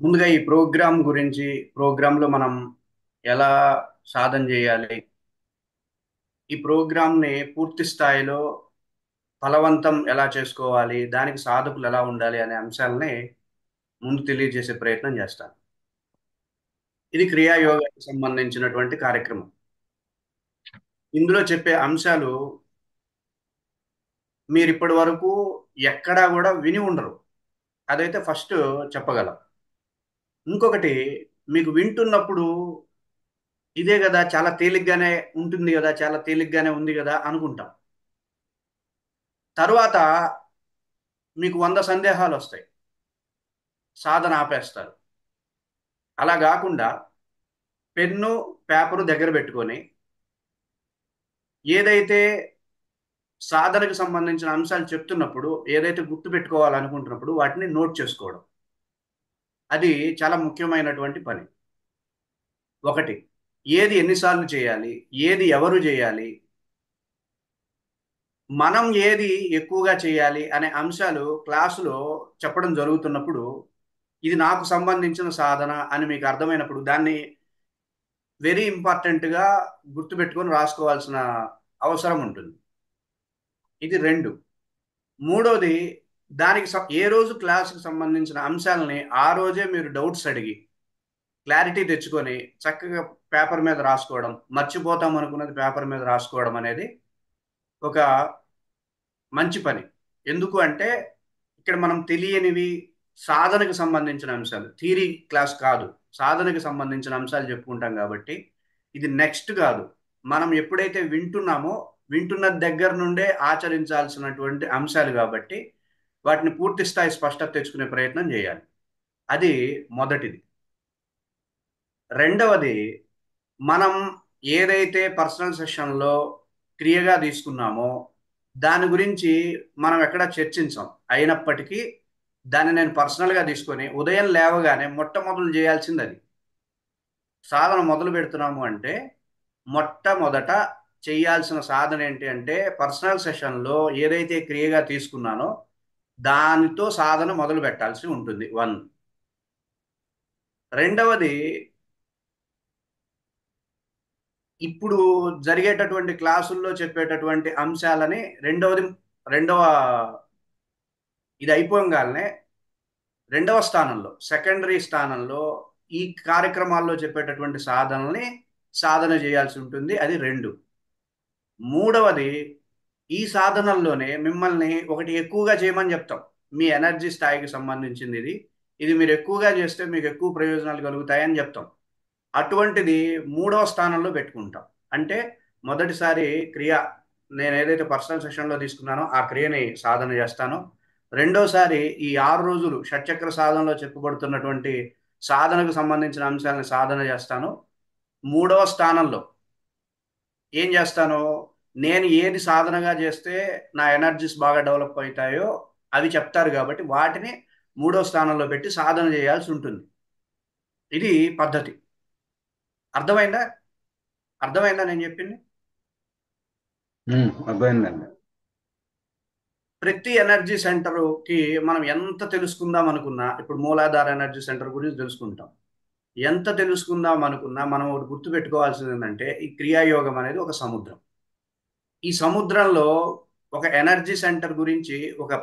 ముందుగా ఈ ప్రోగ్రామ్ గురించి ప్రోగ్రాంలో మనం ఎలా సాధన చేయాలి, ఈ ప్రోగ్రామ్ని పూర్తి స్థాయిలో ఫలవంతం ఎలా చేసుకోవాలి, దానికి సాధకులు ఎలా ఉండాలి అనే అంశాలని ముందు తెలియజేసే ప్రయత్నం చేస్తాను. ఇది క్రియాయోగానికి సంబంధించినటువంటి కార్యక్రమం. ఇందులో చెప్పే అంశాలు మీరు ఇప్పటి వరకు ఎక్కడా కూడా విని ఉండరు. అదైతే ఫస్ట్ చెప్పగలం. ఇంకొకటి, మీకు వింటున్నప్పుడు ఇదే కదా, చాలా తేలిగ్గానే ఉంటుంది కదా, చాలా తేలిగ్గానే ఉంది కదా అనుకుంటాం. తరువాత మీకు 100 సందేహాలు వస్తాయి. సాధన ఆపేస్తారు. అలా కాకుండా పెన్ను, పేపరు దగ్గర పెట్టుకొని ఏదైతే సాధనకు సంబంధించిన అంశాలు చెప్తున్నప్పుడు, ఏదైతే గుర్తు పెట్టుకోవాలనుకుంటున్నప్పుడు వాటిని నోట్ చేసుకోవడం. అది చాలా ముఖ్యమైనటువంటి పని. ఒకటి, ఏది ఎన్నిసార్లు చేయాలి, ఏది ఎవరు చేయాలి, మనం ఏది ఎక్కువగా చేయాలి అనే అంశాలు క్లాసులో చెప్పడం జరుగుతున్నప్పుడు, ఇది నాకు సంబంధించిన సాధన అని మీకు అర్థమైనప్పుడు దాన్ని వెరీ ఇంపార్టెంట్గా గుర్తుపెట్టుకొని రాసుకోవాల్సిన అవసరం ఉంటుంది. ఇది రెండు. మూడోది, ఏ రోజు క్లాస్కి సంబంధించిన అంశాలని ఆ రోజే మీరు డౌట్స్ అడిగి క్లారిటీ తెచ్చుకొని చక్కగా పేపర్ మీద రాసుకోవడం, మర్చిపోతాం అనుకున్నది పేపర్ మీద రాసుకోవడం అనేది ఒక మంచి పని. ఎందుకు అంటే ఇక్కడ మనం తెలియనివి, సాధనకు సంబంధించిన అంశాలు, థియరీ క్లాస్ కాదు, సాధనకు సంబంధించిన అంశాలు చెప్పుకుంటాం కాబట్టి ఇది నెక్స్ట్ కాదు. మనం ఎప్పుడైతే వింటున్నామో వింటున్న దగ్గర నుండే ఆచరించాల్సినటువంటి అంశాలు కాబట్టి వాటిని పూర్తి స్థాయి స్పష్టత తెచ్చుకునే ప్రయత్నం చేయాలి. అది మొదటిది. రెండవది, మనం ఏదైతే పర్సనల్ సెషన్లో క్రియగా తీసుకున్నామో దాని గురించి మనం ఎక్కడ చర్చించాం. అయినప్పటికీ దాన్ని నేను పర్సనల్గా తీసుకొని ఉదయం లేవగానే మొట్టమొదలు చేయాల్సింది అది. సాధన మొదలు పెడుతున్నాము అంటే మొట్టమొదట చేయాల్సిన సాధన ఏంటి అంటే, పర్సనల్ సెషన్లో ఏదైతే క్రియగా తీసుకున్నానో దానితో సాధన మొదలు పెట్టాల్సి ఉంటుంది. వన్. రెండవది, ఇప్పుడు జరిగేటటువంటి క్లాసుల్లో చెప్పేటటువంటి అంశాలని రెండవ ఇది అయిపోగానే రెండవ స్థానంలో, సెకండరీ స్థానంలో ఈ కార్యక్రమాల్లో చెప్పేటటువంటి సాధన చేయాల్సి ఉంటుంది. అది రెండు. మూడవది, ఈ సాధనల్లోనే మిమ్మల్ని ఒకటి ఎక్కువగా చేయమని చెప్తాం. మీ ఎనర్జీ స్థాయికి సంబంధించింది ఇది. ఇది మీరు ఎక్కువగా చేస్తే మీకు ఎక్కువ ప్రయోజనాలు కలుగుతాయని చెప్తాం. అటువంటిది మూడవ స్థానంలో పెట్టుకుంటాం. అంటే మొదటిసారి క్రియ, నేను ఏదైతే పర్సనల్ సెషన్లో తీసుకున్నానో ఆ క్రియని సాధన చేస్తాను. రెండోసారి ఈ 6 రోజులు షట్చక్ర సాధనలో చెప్పబడుతున్నటువంటి సాధనకు సంబంధించిన అంశాలను సాధన చేస్తాను. మూడవ స్థానంలో ఏం చేస్తాను, నేను ఏది సాధనగా చేస్తే నా ఎనర్జీస్ బాగా డెవలప్ అవుతాయో అవి చెప్తారు కాబట్టి వాటిని మూడో స్థానంలో పెట్టి సాధన చేయాల్సి ఉంటుంది. ఇది పద్ధతి. అర్థమైందా? అర్థమైందా నేను చెప్పింది? అర్థమైందండి. ప్రతి ఎనర్జీ సెంటర్కి మనం ఎంత తెలుసుకుందాం అనుకున్నా, ఇప్పుడు మూలాధార ఎనర్జీ సెంటర్ గురించి తెలుసుకుంటాం. ఎంత తెలుసుకుందాం అనుకున్నా మనం ఒకటి గుర్తుపెట్టుకోవాల్సింది ఏంటంటే, ఈ క్రియాయోగం అనేది ఒక సముద్రం. ఈ సముద్రంలో ఒక ఎనర్జీ సెంటర్ గురించి ఒక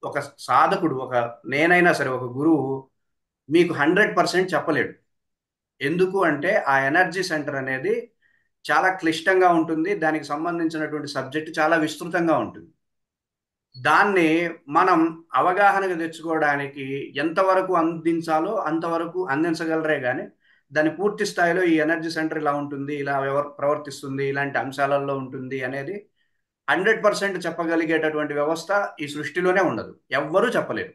ఒక సాధకుడు, నేనైనా సరే ఒక గురువు మీకు 100% చెప్పలేడు. ఎందుకు అంటే ఆ ఎనర్జీ సెంటర్ అనేది చాలా క్లిష్టంగా ఉంటుంది. దానికి సంబంధించినటువంటి సబ్జెక్ట్ చాలా విస్తృతంగా ఉంటుంది. దాన్ని మనం అవగాహనకు తెచ్చుకోవడానికి ఎంతవరకు అందించాలో అంతవరకు అందించగలరే కానీ దాని పూర్తి స్థాయిలో ఈ ఎనర్జీ సెంటర్ ఇలా ఉంటుంది, ఇలా ప్రవర్తిస్తుంది, ఇలాంటి అంశాలలో ఉంటుంది అనేది 100% చెప్పగలిగేటటువంటి వ్యవస్థ ఈ సృష్టిలోనే ఉండదు. ఎవ్వరూ చెప్పలేరు.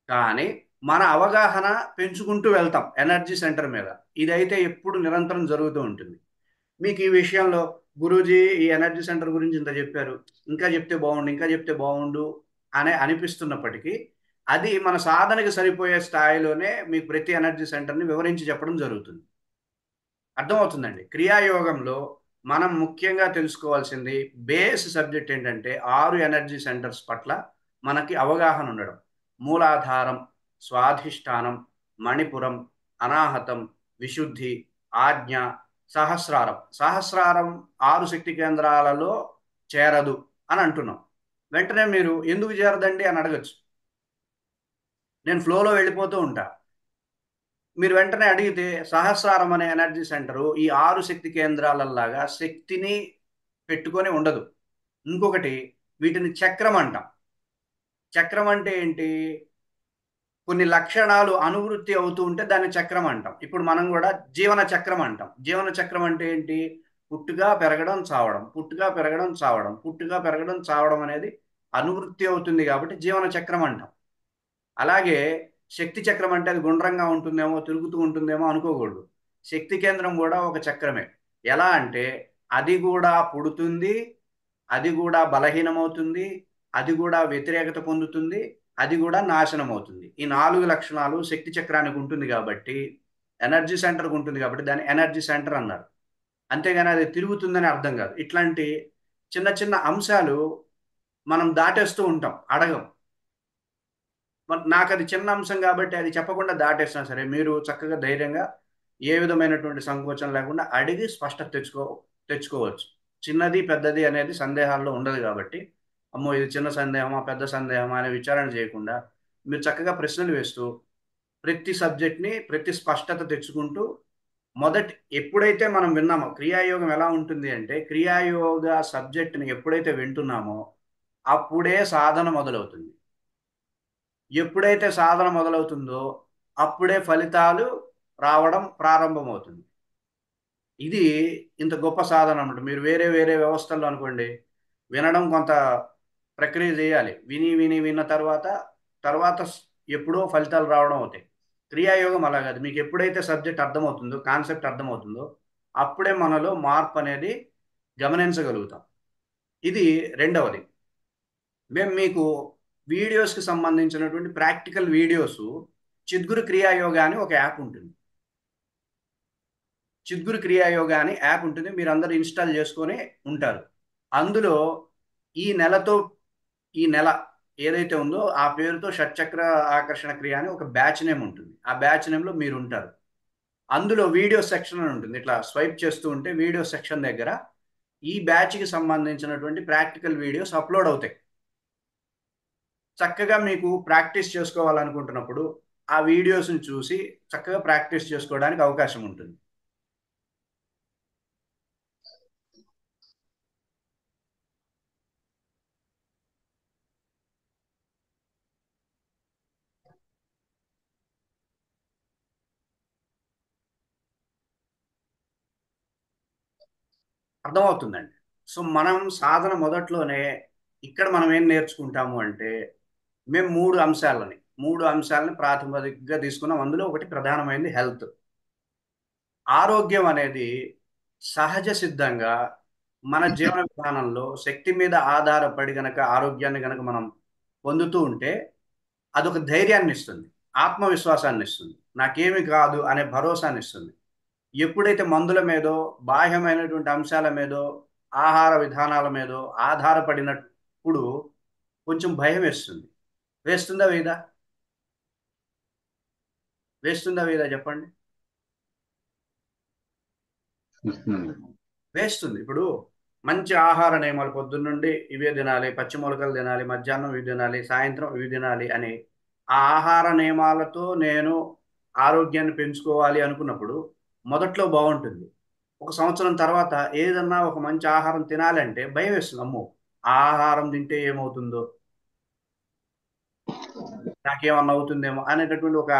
కానీ మన అవగాహన పెంచుకుంటూ వెళ్తాం ఎనర్జీ సెంటర్ మీద. ఇదైతే ఎప్పుడు నిరంతరం జరుగుతూ ఉంటుంది. మీకు ఈ విషయంలో గురూజీ ఈ ఎనర్జీ సెంటర్ గురించి ఇంత చెప్పారు, ఇంకా చెప్తే బాగుండు, ఇంకా చెప్తే బాగుండు అనే అనిపిస్తున్నప్పటికీ అది మన సాధనకి సరిపోయే స్థాయిలోనే మీకు ప్రతి ఎనర్జీ సెంటర్ని వివరించి చెప్పడం జరుగుతుంది. అర్థమవుతుందండి? క్రియాయోగంలో మనం ముఖ్యంగా తెలుసుకోవాల్సింది బేస్ సబ్జెక్ట్ ఏంటంటే 6 ఎనర్జీ సెంటర్స్ పట్ల మనకి అవగాహన ఉండడం. మూలాధారం, స్వాధిష్టానం, మణిపురం, అనాహతం, విశుద్ధి, ఆజ్ఞ, సహస్రారం. సహస్రారం 6 శక్తి కేంద్రాలలో చేరదు అని అంటున్నాం. వెంటనే మీరు ఎందుకు చేరదండి అని అడగచ్చు. నేను ఫ్లోలో వెళ్ళిపోతూ ఉంటా. మీరు వెంటనే అడిగితే సహస్రారం అనే ఎనర్జీ సెంటరు ఈ 6 శక్తి కేంద్రాలలాగా శక్తిని పెట్టుకొని ఉండదు. ఇంకొకటి, వీటిని చక్రం అంటాం. చక్రం అంటే ఏంటి? కొన్ని లక్షణాలు అనువృత్తి అవుతూ ఉంటే దాన్ని చక్రం అంటాం. ఇప్పుడు మనం కూడా జీవన చక్రం అంటాం. జీవన చక్రం అంటే ఏంటి? పుట్టుగా పెరగడం చావడం, పుట్టుగా పెరగడం చావడం, పుట్టుగా పెరగడం చావడం అనేది అనువృత్తి అవుతుంది కాబట్టి జీవన చక్రం అంటాం. అలాగే శక్తి చక్రం అంటే అది గుండ్రంగా ఉంటుందేమో, తిరుగుతూ ఉంటుందేమో అనుకోకూడదు. శక్తి కేంద్రం కూడా ఒక చక్రమే. ఎలా అంటే అది కూడా పుడుతుంది, అది కూడా బలహీనమవుతుంది, అది కూడా వ్యతిరేకత పొందుతుంది, అది కూడా నాశనం అవుతుంది. ఈ 4 లక్షణాలు శక్తి చక్రానికి ఉంటుంది కాబట్టి, ఎనర్జీ సెంటర్కి ఉంటుంది కాబట్టి దాన్ని ఎనర్జీ సెంటర్ అన్నారు. అంతేగాని అది తిరుగుతుందని అర్థం కాదు. ఇట్లాంటి చిన్న చిన్న అంశాలు మనం దాటేస్తూ ఉంటాం, అడగం. మరి నాకు అది చిన్న అంశం కాబట్టి అది చెప్పకుండా దాటేసినా సరే మీరు చక్కగా ధైర్యంగా ఏ విధమైనటువంటి సంకోచం లేకుండా అడిగి స్పష్టత తెచ్చుకోవచ్చు. చిన్నది పెద్దది అనేది సందేహాల్లో ఉండదు కాబట్టి, అమ్మో ఇది చిన్న సందేహమా పెద్ద సందేహమా అనే విచారణ చేయకుండా మీరు చక్కగా ప్రశ్నలు వేస్తూ ప్రతి సబ్జెక్ట్ని ప్రతి స్పష్టత తెచ్చుకుంటూ మొదటి ఎప్పుడైతే మనం విన్నామో క్రియాయోగం ఎలా ఉంటుంది అంటే క్రియాయోగ సబ్జెక్ట్ని ఎప్పుడైతే వింటున్నామో అప్పుడే సాధన మొదలవుతుంది. ఎప్పుడైతే సాధన మొదలవుతుందో అప్పుడే ఫలితాలు రావడం ప్రారంభమవుతుంది. ఇది ఇంత గొప్ప సాధన అన్నమాట. మీరు వేరే వేరే వ్యవస్థల్లో అనుకోండి, వినడం కొంత ప్రక్రియ చేయాలి. విని విని విన్న తర్వాత తర్వాత ఎప్పుడో ఫలితాలు రావడం అవుతాయి. క్రియాయోగం అలా కాదు. మీకు ఎప్పుడైతే సబ్జెక్ట్ అర్థమవుతుందో, కాన్సెప్ట్ అర్థమవుతుందో అప్పుడే మనలో మార్పు అనేది గమనించగలుగుతాం. ఇది రెండవది. మేము మీకు వీడియోస్కి సంబంధించినటువంటి ప్రాక్టికల్ వీడియోస్ చిద్గురు క్రియాయోగా అని ఒక యాప్ ఉంటుంది. చిద్గురు క్రియాయోగా అని యాప్ ఉంటుంది. మీరు అందరూ ఇన్స్టాల్ చేసుకొని ఉంటారు. అందులో ఈ నెలతో ఈ నెల ఏదైతే ఉందో ఆ పేరుతో షట్చక్ర ఆకర్షణ క్రియ అని ఒక బ్యాచ్ నేమ్ ఉంటుంది. ఆ బ్యాచ్ నేమ్లో మీరు ఉంటారు. అందులో వీడియో సెక్షన్ అని ఉంటుంది. ఇట్లా స్వైప్ చేస్తూ ఉంటే వీడియో సెక్షన్ దగ్గర ఈ బ్యాచ్కి సంబంధించినటువంటి ప్రాక్టికల్ వీడియోస్ అప్లోడ్ అవుతాయి. చక్కగా మీకు ప్రాక్టీస్ చేసుకోవాలనుకుంటున్నప్పుడు ఆ వీడియోస్ని చూసి చక్కగా ప్రాక్టీస్ చేసుకోవడానికి అవకాశం ఉంటుంది. అర్థమవుతుందండి. సో మనం సాధన మొదట్లోనే ఇక్కడ మనం ఏం నేర్చుకుంటాము అంటే మేము మూడు అంశాలని ప్రాతిపదికగా తీసుకున్నాం. అందులో ఒకటి ప్రధానమైనది హెల్త్. ఆరోగ్యం అనేది సహజ సిద్ధంగా మన జీవన విధానంలో శక్తి మీద ఆధారపడి గనక ఆరోగ్యాన్ని గనక మనం పొందుతూ ఉంటే అదొక ధైర్యాన్ని ఇస్తుంది, ఆత్మవిశ్వాసాన్ని ఇస్తుంది, నాకేమి కాదు అనే భరోసాని ఇస్తుంది. ఎప్పుడైతే మందుల మీదో బాహ్యమైనటువంటి అంశాల మీదో ఆహార విధానాల మీదో ఆధారపడినప్పుడు కొంచెం భయం వేస్తుంది. వేస్తుందా వేదా? వేస్తుందా వేదా చెప్పండి. వేస్తుంది. ఇప్పుడు మంచి ఆహార నియమాలు పొద్దున్నుండి ఇవే తినాలి, పచ్చి మొలకలు తినాలి, మధ్యాహ్నం ఇవి తినాలి, సాయంత్రం ఇవి తినాలి అని ఆ ఆహార నియమాలతో నేను ఆరోగ్యాన్ని పెంచుకోవాలి అనుకున్నప్పుడు మొదట్లో బాగుంటుంది. ఒక సంవత్సరం తర్వాత ఏదన్నా ఒక మంచి ఆహారం తినాలంటే భయం వేస్తుంది. అమ్మో ఆ ఆహారం తింటే ఏమవుతుందో, నాకేమన్నా అవుతుందేమో అనేటటువంటి ఒక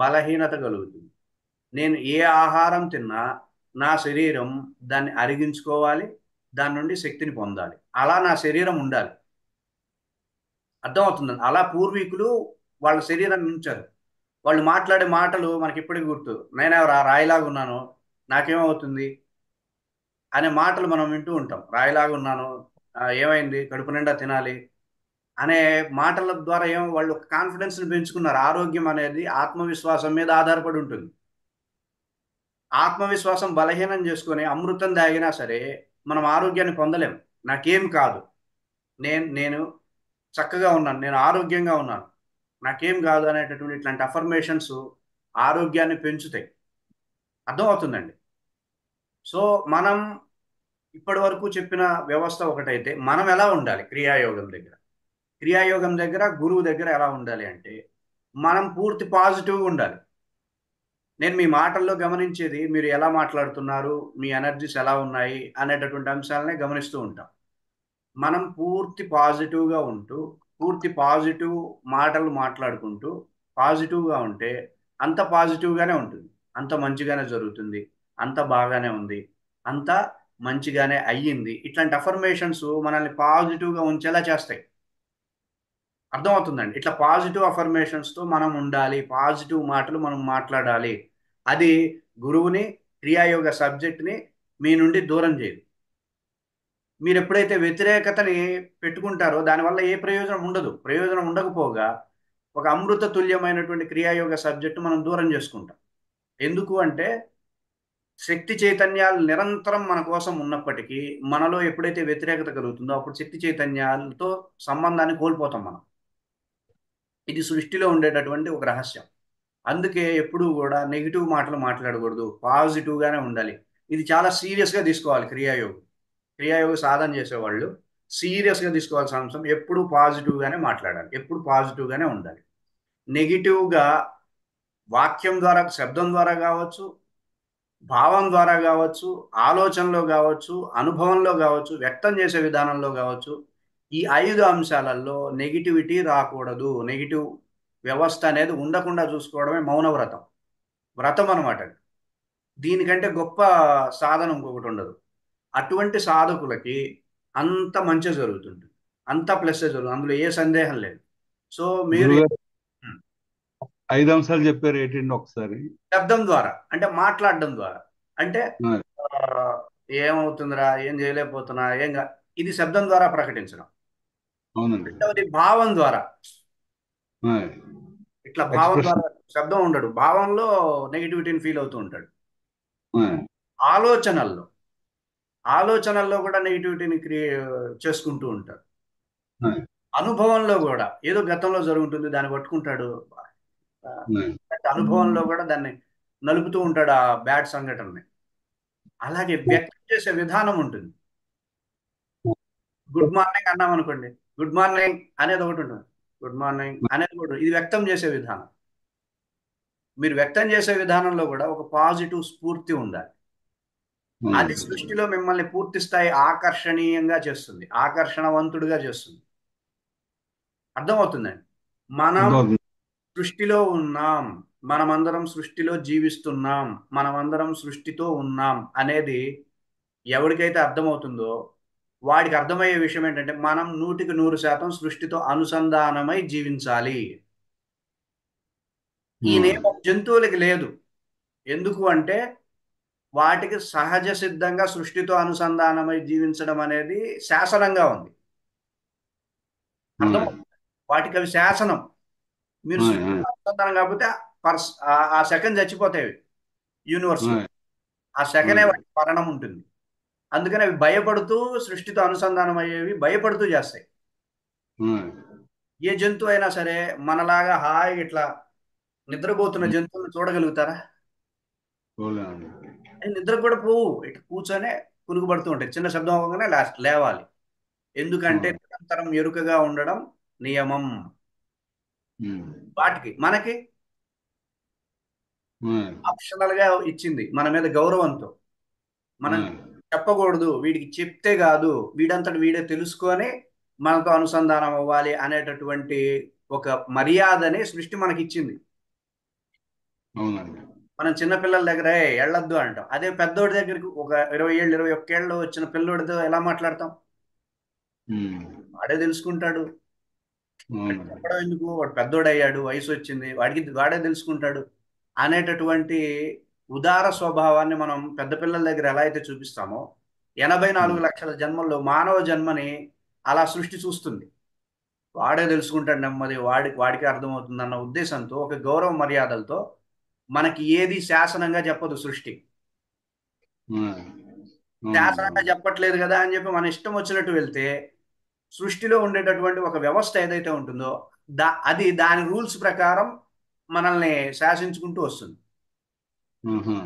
బలహీనత కలుగుతుంది. నేను ఏ ఆహారం తిన్నా నా శరీరం దాన్ని అరిగించుకోవాలి, దాని నుండి శక్తిని పొందాలి. అలా నా శరీరం ఉండాలి. అర్థమవుతుందండి. అలా పూర్వీకులు వాళ్ళ శరీరాన్ని ఉంచారు. వాళ్ళు మాట్లాడే మాటలు మనకి ఇప్పటికి గుర్తు. నేనెవరా రాయిలాగా ఉన్నాను, నాకేమవుతుంది అనే మాటలు మనం వింటూ ఉంటాం. రాయిలాగా ఉన్నాను, ఏమైంది కడుపు నిండా తినాలి అనే మాటల ద్వారా వాళ్ళు కాన్ఫిడెన్స్ని పెంచుకున్నారు. ఆరోగ్యం అనేది ఆత్మవిశ్వాసం మీద ఆధారపడి ఉంటుంది. ఆత్మవిశ్వాసం బలహీనం చేసుకొని అమృతం తాగినా సరే మనం ఆరోగ్యాన్ని పొందలేం. నాకేం కాదు, నేను చక్కగా ఉన్నాను, నేను ఆరోగ్యంగా ఉన్నాను, నాకేం కాదు అనేటటువంటి ఇట్లాంటి అఫర్మేషన్స్ ఆరోగ్యాన్ని పెంచుతాయి. అర్థమవుతుందండి. సో మనం ఇప్పటి వరకు చెప్పిన వ్యవస్థ ఒకటైతే మనం ఎలా ఉండాలి క్రియాయోగం దగ్గర? క్రియాయోగం దగ్గర గురువు దగ్గర ఎలా ఉండాలి అంటే మనం పూర్తి పాజిటివ్గా ఉండాలి. నేను మీ మాటల్లో గమనించేది మీరు ఎలా మాట్లాడుతున్నారు, మీ ఎనర్జీస్ ఎలా ఉన్నాయి అనేటటువంటి అంశాలనే గమనిస్తూ ఉంటాం. మనం పూర్తి పాజిటివ్గా ఉంటూ, పూర్తి పాజిటివ్ మాటలు మాట్లాడుకుంటూ, పాజిటివ్గా ఉంటే అంత పాజిటివ్గానే ఉంటుంది. అంత మంచిగానే జరుగుతుంది. అంత బాగానే ఉంది. అంత మంచిగానే అయ్యింది. ఇట్లాంటి అఫర్మేషన్స్ మనల్ని పాజిటివ్గా ఉంచేలా చేస్తాయి. అర్థమవుతుందండి. ఇట్లా పాజిటివ్ అఫర్మేషన్స్తో మనం ఉండాలి. పాజిటివ్ మాటలు మనం మాట్లాడాలి. అది గురువుని, క్రియాయోగ సబ్జెక్ట్ని మీ నుండి దూరం చేయదు. మీరు ఎప్పుడైతే వ్యతిరేకతని పెట్టుకుంటారో దానివల్ల ఏ ప్రయోజనం ఉండదు. ప్రయోజనం ఉండకపోగా ఒక అమృత తుల్యమైనటువంటి క్రియాయోగ సబ్జెక్టు మనం దూరం చేసుకుంటాం. ఎందుకు అంటే శక్తి చైతన్యాలు నిరంతరం మన కోసం ఉన్నప్పటికీ మనలో ఎప్పుడైతే వ్యతిరేకత కలుగుతుందో అప్పుడు శక్తి చైతన్యాలతో సంబంధాన్ని కోల్పోతాం మనం. ఇది సృష్టిలో ఉండేటటువంటి ఒక రహస్యం. అందుకే ఎప్పుడూ కూడా నెగిటివ్ మాటలు మాట్లాడకూడదు. పాజిటివ్గానే ఉండాలి. ఇది చాలా సీరియస్గా తీసుకోవాలి క్రియాయోగం. క్రియాయోగ సాధన చేసేవాళ్ళు సీరియస్గా తీసుకోవాల్సిన అంశం ఎప్పుడు పాజిటివ్గానే మాట్లాడాలి. ఎప్పుడు పాజిటివ్గానే ఉండాలి. నెగిటివ్గా వాక్యం ద్వారా, శబ్దం ద్వారా కావచ్చు, భావం ద్వారా కావచ్చు, ఆలోచనలో కావచ్చు, అనుభవంలో కావచ్చు, వ్యక్తం చేసే విధానంలో కావచ్చు, ఈ 5 అంశాలలో నెగిటివిటీ రాకూడదు. నెగిటివ్ వ్యవస్థ అనేది ఉండకుండా చూసుకోవడమే మౌన వ్రతం. వ్రతం అనమాట. దీనికంటే గొప్ప సాధన ఇంకొకటి ఉండదు. అటువంటి సాధకులకి అంత మంచి జరుగుతుంది. అంత ప్లస్ జరుగుతుంది. అందులో ఏ సందేహం లేదు. సో మీరు గురుగారు 5 అంశాలు చెప్పారు ఏంటండి ఒకసారి? శబ్దం ద్వారా అంటే మాట్లాడడం ద్వారా అంటే ఆ, ఆ, ఏమవుతుందిరా, ఏం చేయలేకపోతున్నా, ఇది శబ్దం ద్వారా ప్రకటించడం. అవునండి. రెండవది భావం ద్వారా. ఇట్లా భావం ఎక్స్ప్రెషన్. ద్వారా శబ్దం ఉండడు. భావంలో నెగిటివిటీని ఫీల్ అవుతూ ఉంటాడు. ఆలోచనల్లో ఆలోచనల్లో కూడా నెగిటివిటీని చేసుకుంటూ ఉంటాడు. అనుభవంలో కూడా ఏదో గతంలో జరుగుతుంది దాన్ని పట్టుకుంటాడు. ఆ, అంటే అనుభవంలో కూడా దాన్ని నలుపుతూ ఉంటాడు ఆ బ్యాడ్ సంఘటనని. అలాగే వ్యక్తం చేసే విధానం ఉంటుంది. గుడ్ మార్నింగ్ అన్నాం అనుకోండి, గుడ్ మార్నింగ్ అనేది ఒకటి ఉంటుంది. గుడ్ మార్నింగ్ అనేది కూడా ఇది వ్యక్తం చేసే విధానం. మీరు వ్యక్తం చేసే విధానంలో కూడా ఒక పాజిటివ్ స్ఫూర్తి ఉండాలి. అది సృష్టిలో మిమ్మల్ని పూర్తి స్థాయి ఆకర్షణీయంగా చేస్తుంది, ఆకర్షణవంతుడిగా చేస్తుంది. అర్థమవుతుందండి. మనం అర్థమవుతుంది. సృష్టిలో ఉన్నాం. మనమందరం సృష్టిలో జీవిస్తున్నాం. మనమందరం సృష్టితో ఉన్నాం అనేది ఎవరికైతే అర్థమవుతుందో వాడికి అర్థమయ్యే విషయం ఏంటంటే మనం 100% సృష్టితో అనుసంధానమై జీవించాలి. ఈ నియమం జంతువులకి లేదు. ఎందుకు అంటే వాటికి సహజ సిద్ధంగా సృష్టితో అనుసంధానమై జీవించడం అనేది శాసనంగా ఉంది. అర్థం, వాటికి అవి శాసనం. మీరు సృష్టితో అనుసంధానం కాకపోతే ఆ సెకండ్ చచ్చిపోతాయి యూనివర్స్ లో. ఆ సెకనే వాటి మరణం ఉంటుంది. అందుకని అవి భయపడుతూ సృష్టితో అనుసంధానం అయ్యేవి భయపడుతూ చేస్తాయి. ఏ జంతువు అయినా సరే మనలాగా హాయిగా ఇట్లా నిద్రపోతున్న జంతువులను చూడగలుగుతారా? అవి నిద్ర కూడా పోవు. ఇట్లా కూర్చొనే పురుగుపడుతూ ఉంటాయి. చిన్న శబ్దం అవ్వగానే లేవాలి. ఎందుకంటే నిరంతరం ఎరుకగా ఉండడం నియమం. వాటికి మనకి ఆప్షనల్ గా ఇచ్చింది మన మీద గౌరవంతో. మనం చెప్పకూడదు, వీడికి చెప్తే కాదు, వీడంతటి వీడే తెలుసుకొని మనతో అనుసంధానం అవ్వాలి అనేటటువంటి ఒక మర్యాదని సృష్టి మనకిచ్చింది. అవునండి. మనం చిన్నపిల్లల దగ్గర వెళ్ళొద్దు అంటాం. అదే పెద్దోడి దగ్గరికి ఒక 20 ఏళ్ళు 21 ఏళ్ళు వచ్చిన పిల్లోడితో ఎలా మాట్లాడతాం? వాడే తెలుసుకుంటాడు. వాడికి అవునండి. చెప్పడం ఎందుకు, వాడు పెద్దోడయ్యాడు, వయసు వచ్చింది, వాడే తెలుసుకుంటాడు అనేటటువంటి ఉదార స్వభావాన్ని మనం పెద్ద పిల్లల దగ్గర ఎలా అయితే చూపిస్తామో 84 లక్షల జన్మల్లో మానవ జన్మని అలా సృష్టి చూస్తుంది. వాడే తెలుసుకుంటాడు నెమ్మది, వాడికి అర్థమవుతుంది అన్న ఉద్దేశంతో ఒక గౌరవ మర్యాదలతో మనకి ఏది శాసనంగా చెప్పదు సృష్టి. అవునండి. శాసనంగా చెప్పట్లేదు కదా అని చెప్పి మన ఇష్టం వచ్చినట్టు వెళ్తే సృష్టిలో ఉండేటటువంటి ఒక వ్యవస్థ ఏదైతే ఉంటుందో అది దాని రూల్స్ ప్రకారం మనల్ని శాసించుకుంటూ వస్తుంది. ఆహా.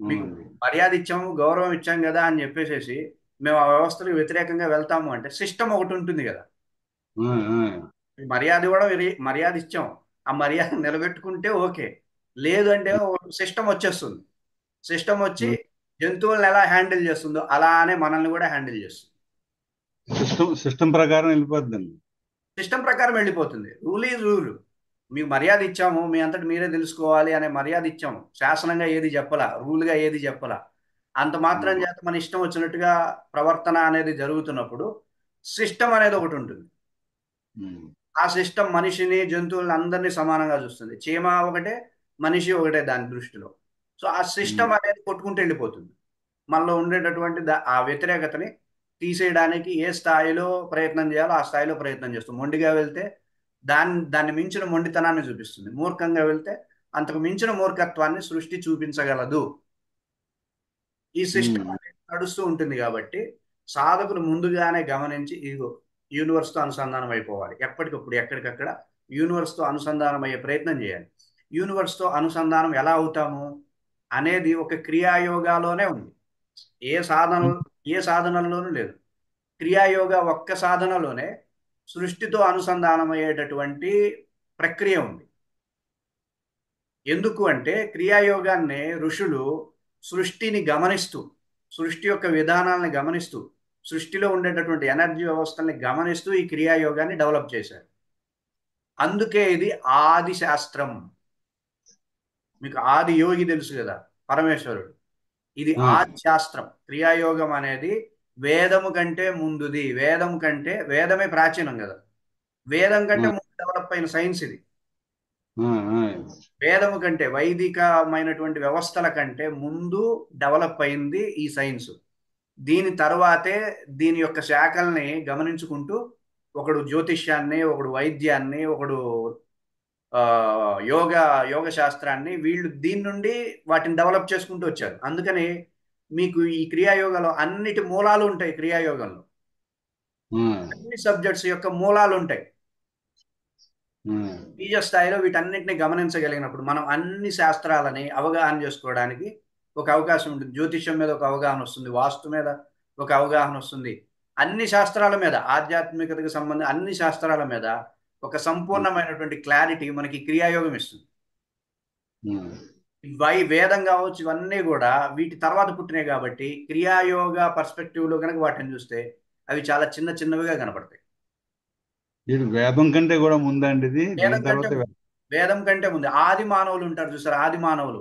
మీకు అవునండి. మర్యాద ఇచ్చాము, గౌరవం ఇచ్చాం కదా అని చెప్పేసేసి మేము ఆ వ్యవస్థలకు వ్యతిరేకంగా వెళ్తాము అంటే సిస్టమ్ ఒకటి ఉంటుంది కదా. ఆ, ఆ. మర్యాద కూడా మర్యాద ఇచ్చాం, ఆ మర్యాద నిలబెట్టుకుంటే ఓకే. లేదు అంటే సిస్టమ్ వచ్చేస్తుంది. సిస్టమ్ వచ్చి జంతువులను ఎలా హ్యాండిల్ చేస్తుందో అలానే మనల్ని కూడా హ్యాండిల్ చేస్తుంది. సిస్టమ్ ప్రకారం వెళ్ళిపోద్దండి. సిస్టమ్ ప్రకారం వెళ్ళిపోతుంది. Rule is rule. మీకు మర్యాద ఇచ్చాము, మీ అంతటి మీరే తెలుసుకోవాలి అనే మర్యాద ఇచ్చాము. శాసనంగా ఏది చెప్పలా, రూల్గా ఏది చెప్పలా. అంత మాత్రం ఉమ్, చేత మన ఇష్టం వచ్చినట్టుగా ప్రవర్తన అనేది జరుగుతున్నప్పుడు సిస్టమ్ అనేది ఒకటి ఉంటుంది. ఉమ్, ఆ సిస్టమ్ మనిషిని, జంతువులను అందరినీ సమానంగా చూస్తుంది. చీమ ఒకటే, మనిషి ఒకటే దాని దృష్టిలో. సో ఆ ఉమ్, సిస్టమ్ అనేది కొట్టుకుంటూ వెళ్ళిపోతుంది. మనలో ఉండేటటువంటి ఆ వ్యతిరేకతని తీసేయడానికి ఏ స్థాయిలో ప్రయత్నం చేయాలో ఆ స్థాయిలో ప్రయత్నం చేస్తుంది. మొండిగా వెళ్తే దాన్ని మించిన మొండితనాన్ని చూపిస్తుంది. మూర్ఖంగా వెళ్తే అంతకు మించిన మూర్ఖత్వాన్ని సృష్టి చూపించగలదు. ఈ సిస్టమ్ ఉమ్. అనేది నడుస్తూ ఉంటుంది కాబట్టి సాధకులు ముందుగానే గమనించి ఇదిగో యూనివర్స్తో అనుసంధానం అయిపోవాలి. ఎప్పటికప్పుడు ఎక్కడికక్కడ యూనివర్స్తో అనుసంధానం అయ్యే ప్రయత్నం చేయాలి. యూనివర్స్తో అనుసంధానం ఎలా అవుతాము అనేది ఒక క్రియాయోగాలోనే ఉంది. ఏ సాధన ఏ సాధనలోనూ లేదు. క్రియాయోగ ఒక్క సాధనలోనే సృష్టితో అనుసంధానం అయ్యేటటువంటి ప్రక్రియ ఉంది. ఎందుకు అంటే క్రియాయోగాన్ని ఋషులు సృష్టిని గమనిస్తూ, సృష్టి యొక్క విధానాలను గమనిస్తూ, సృష్టిలో ఉండేటటువంటి ఎనర్జీ వ్యవస్థల్ని గమనిస్తూ ఈ క్రియాయోగాన్ని డెవలప్ చేశారు. అందుకే ఇది ఆది శాస్త్రం. మీకు ఆది యోగి తెలుసు కదా, పరమేశ్వరుడు. ఇది ఆ, ఆది శాస్త్రం. క్రియాయోగం అనేది వేదము కంటే ముందుది. వేదం కంటే వేదమే ప్రాచీనం కదా. వేదం కంటే ఆ, ముందు డెవలప్ అయిన సైన్స్ ఇది. ఆ, ఆ. వేదము కంటే వైదికమైనటువంటి వ్యవస్థల కంటే ముందు డెవలప్ అయింది ఈ సైన్స్. దీని తర్వాతే దీని యొక్క శాఖల్ని గమనించుకుంటూ ఒకడు జ్యోతిష్యాన్ని, ఒకడు వైద్యాన్ని, ఒకడు ఆ, యోగ యోగ శాస్త్రాన్ని, వీళ్ళు దీని నుండి వాటిని డెవలప్ చేసుకుంటూ వచ్చారు. అందుకని మీకు ఈ క్రియాయోగంలో అన్నిటి మూలాలు ఉంటాయి. క్రియాయోగంలో ఆ, అన్ని సబ్జెక్ట్స్ యొక్క మూలాలు ఉంటాయి. ఆ. బీజ స్థాయిలో వీటన్నిటిని గమనించగలిగినప్పుడు మనం అన్ని శాస్త్రాలని అవగాహన చేసుకోవడానికి ఒక అవకాశం ఉంటుంది. జ్యోతిష్యం మీద ఒక అవగాహన వస్తుంది, వాస్తు మీద ఒక అవగాహన వస్తుంది. అన్ని శాస్త్రాల మీద, ఆధ్యాత్మికతకు సంబంధించిన అన్ని శాస్త్రాల మీద ఒక సంపూర్ణమైనటువంటి క్లారిటీ మనకి క్రియాయోగం ఇస్తుంది. వేదం కావచ్చు, ఇవన్నీ కూడా వీటి తర్వాత పుట్టినాయి కాబట్టి క్రియాయోగ పర్స్పెక్టివ్ లో కనుక వాటిని చూస్తే అవి చాలా చిన్న చిన్నవిగా కనపడతాయి. ఇది వేదం కంటే కూడా ముందండి, ఇది వేదం దీని కంటే తర్వాత ముందు, వేదం కంటే ముందు ఆది మానవులు ఉంటారు చూసారు, ఆది మానవులు.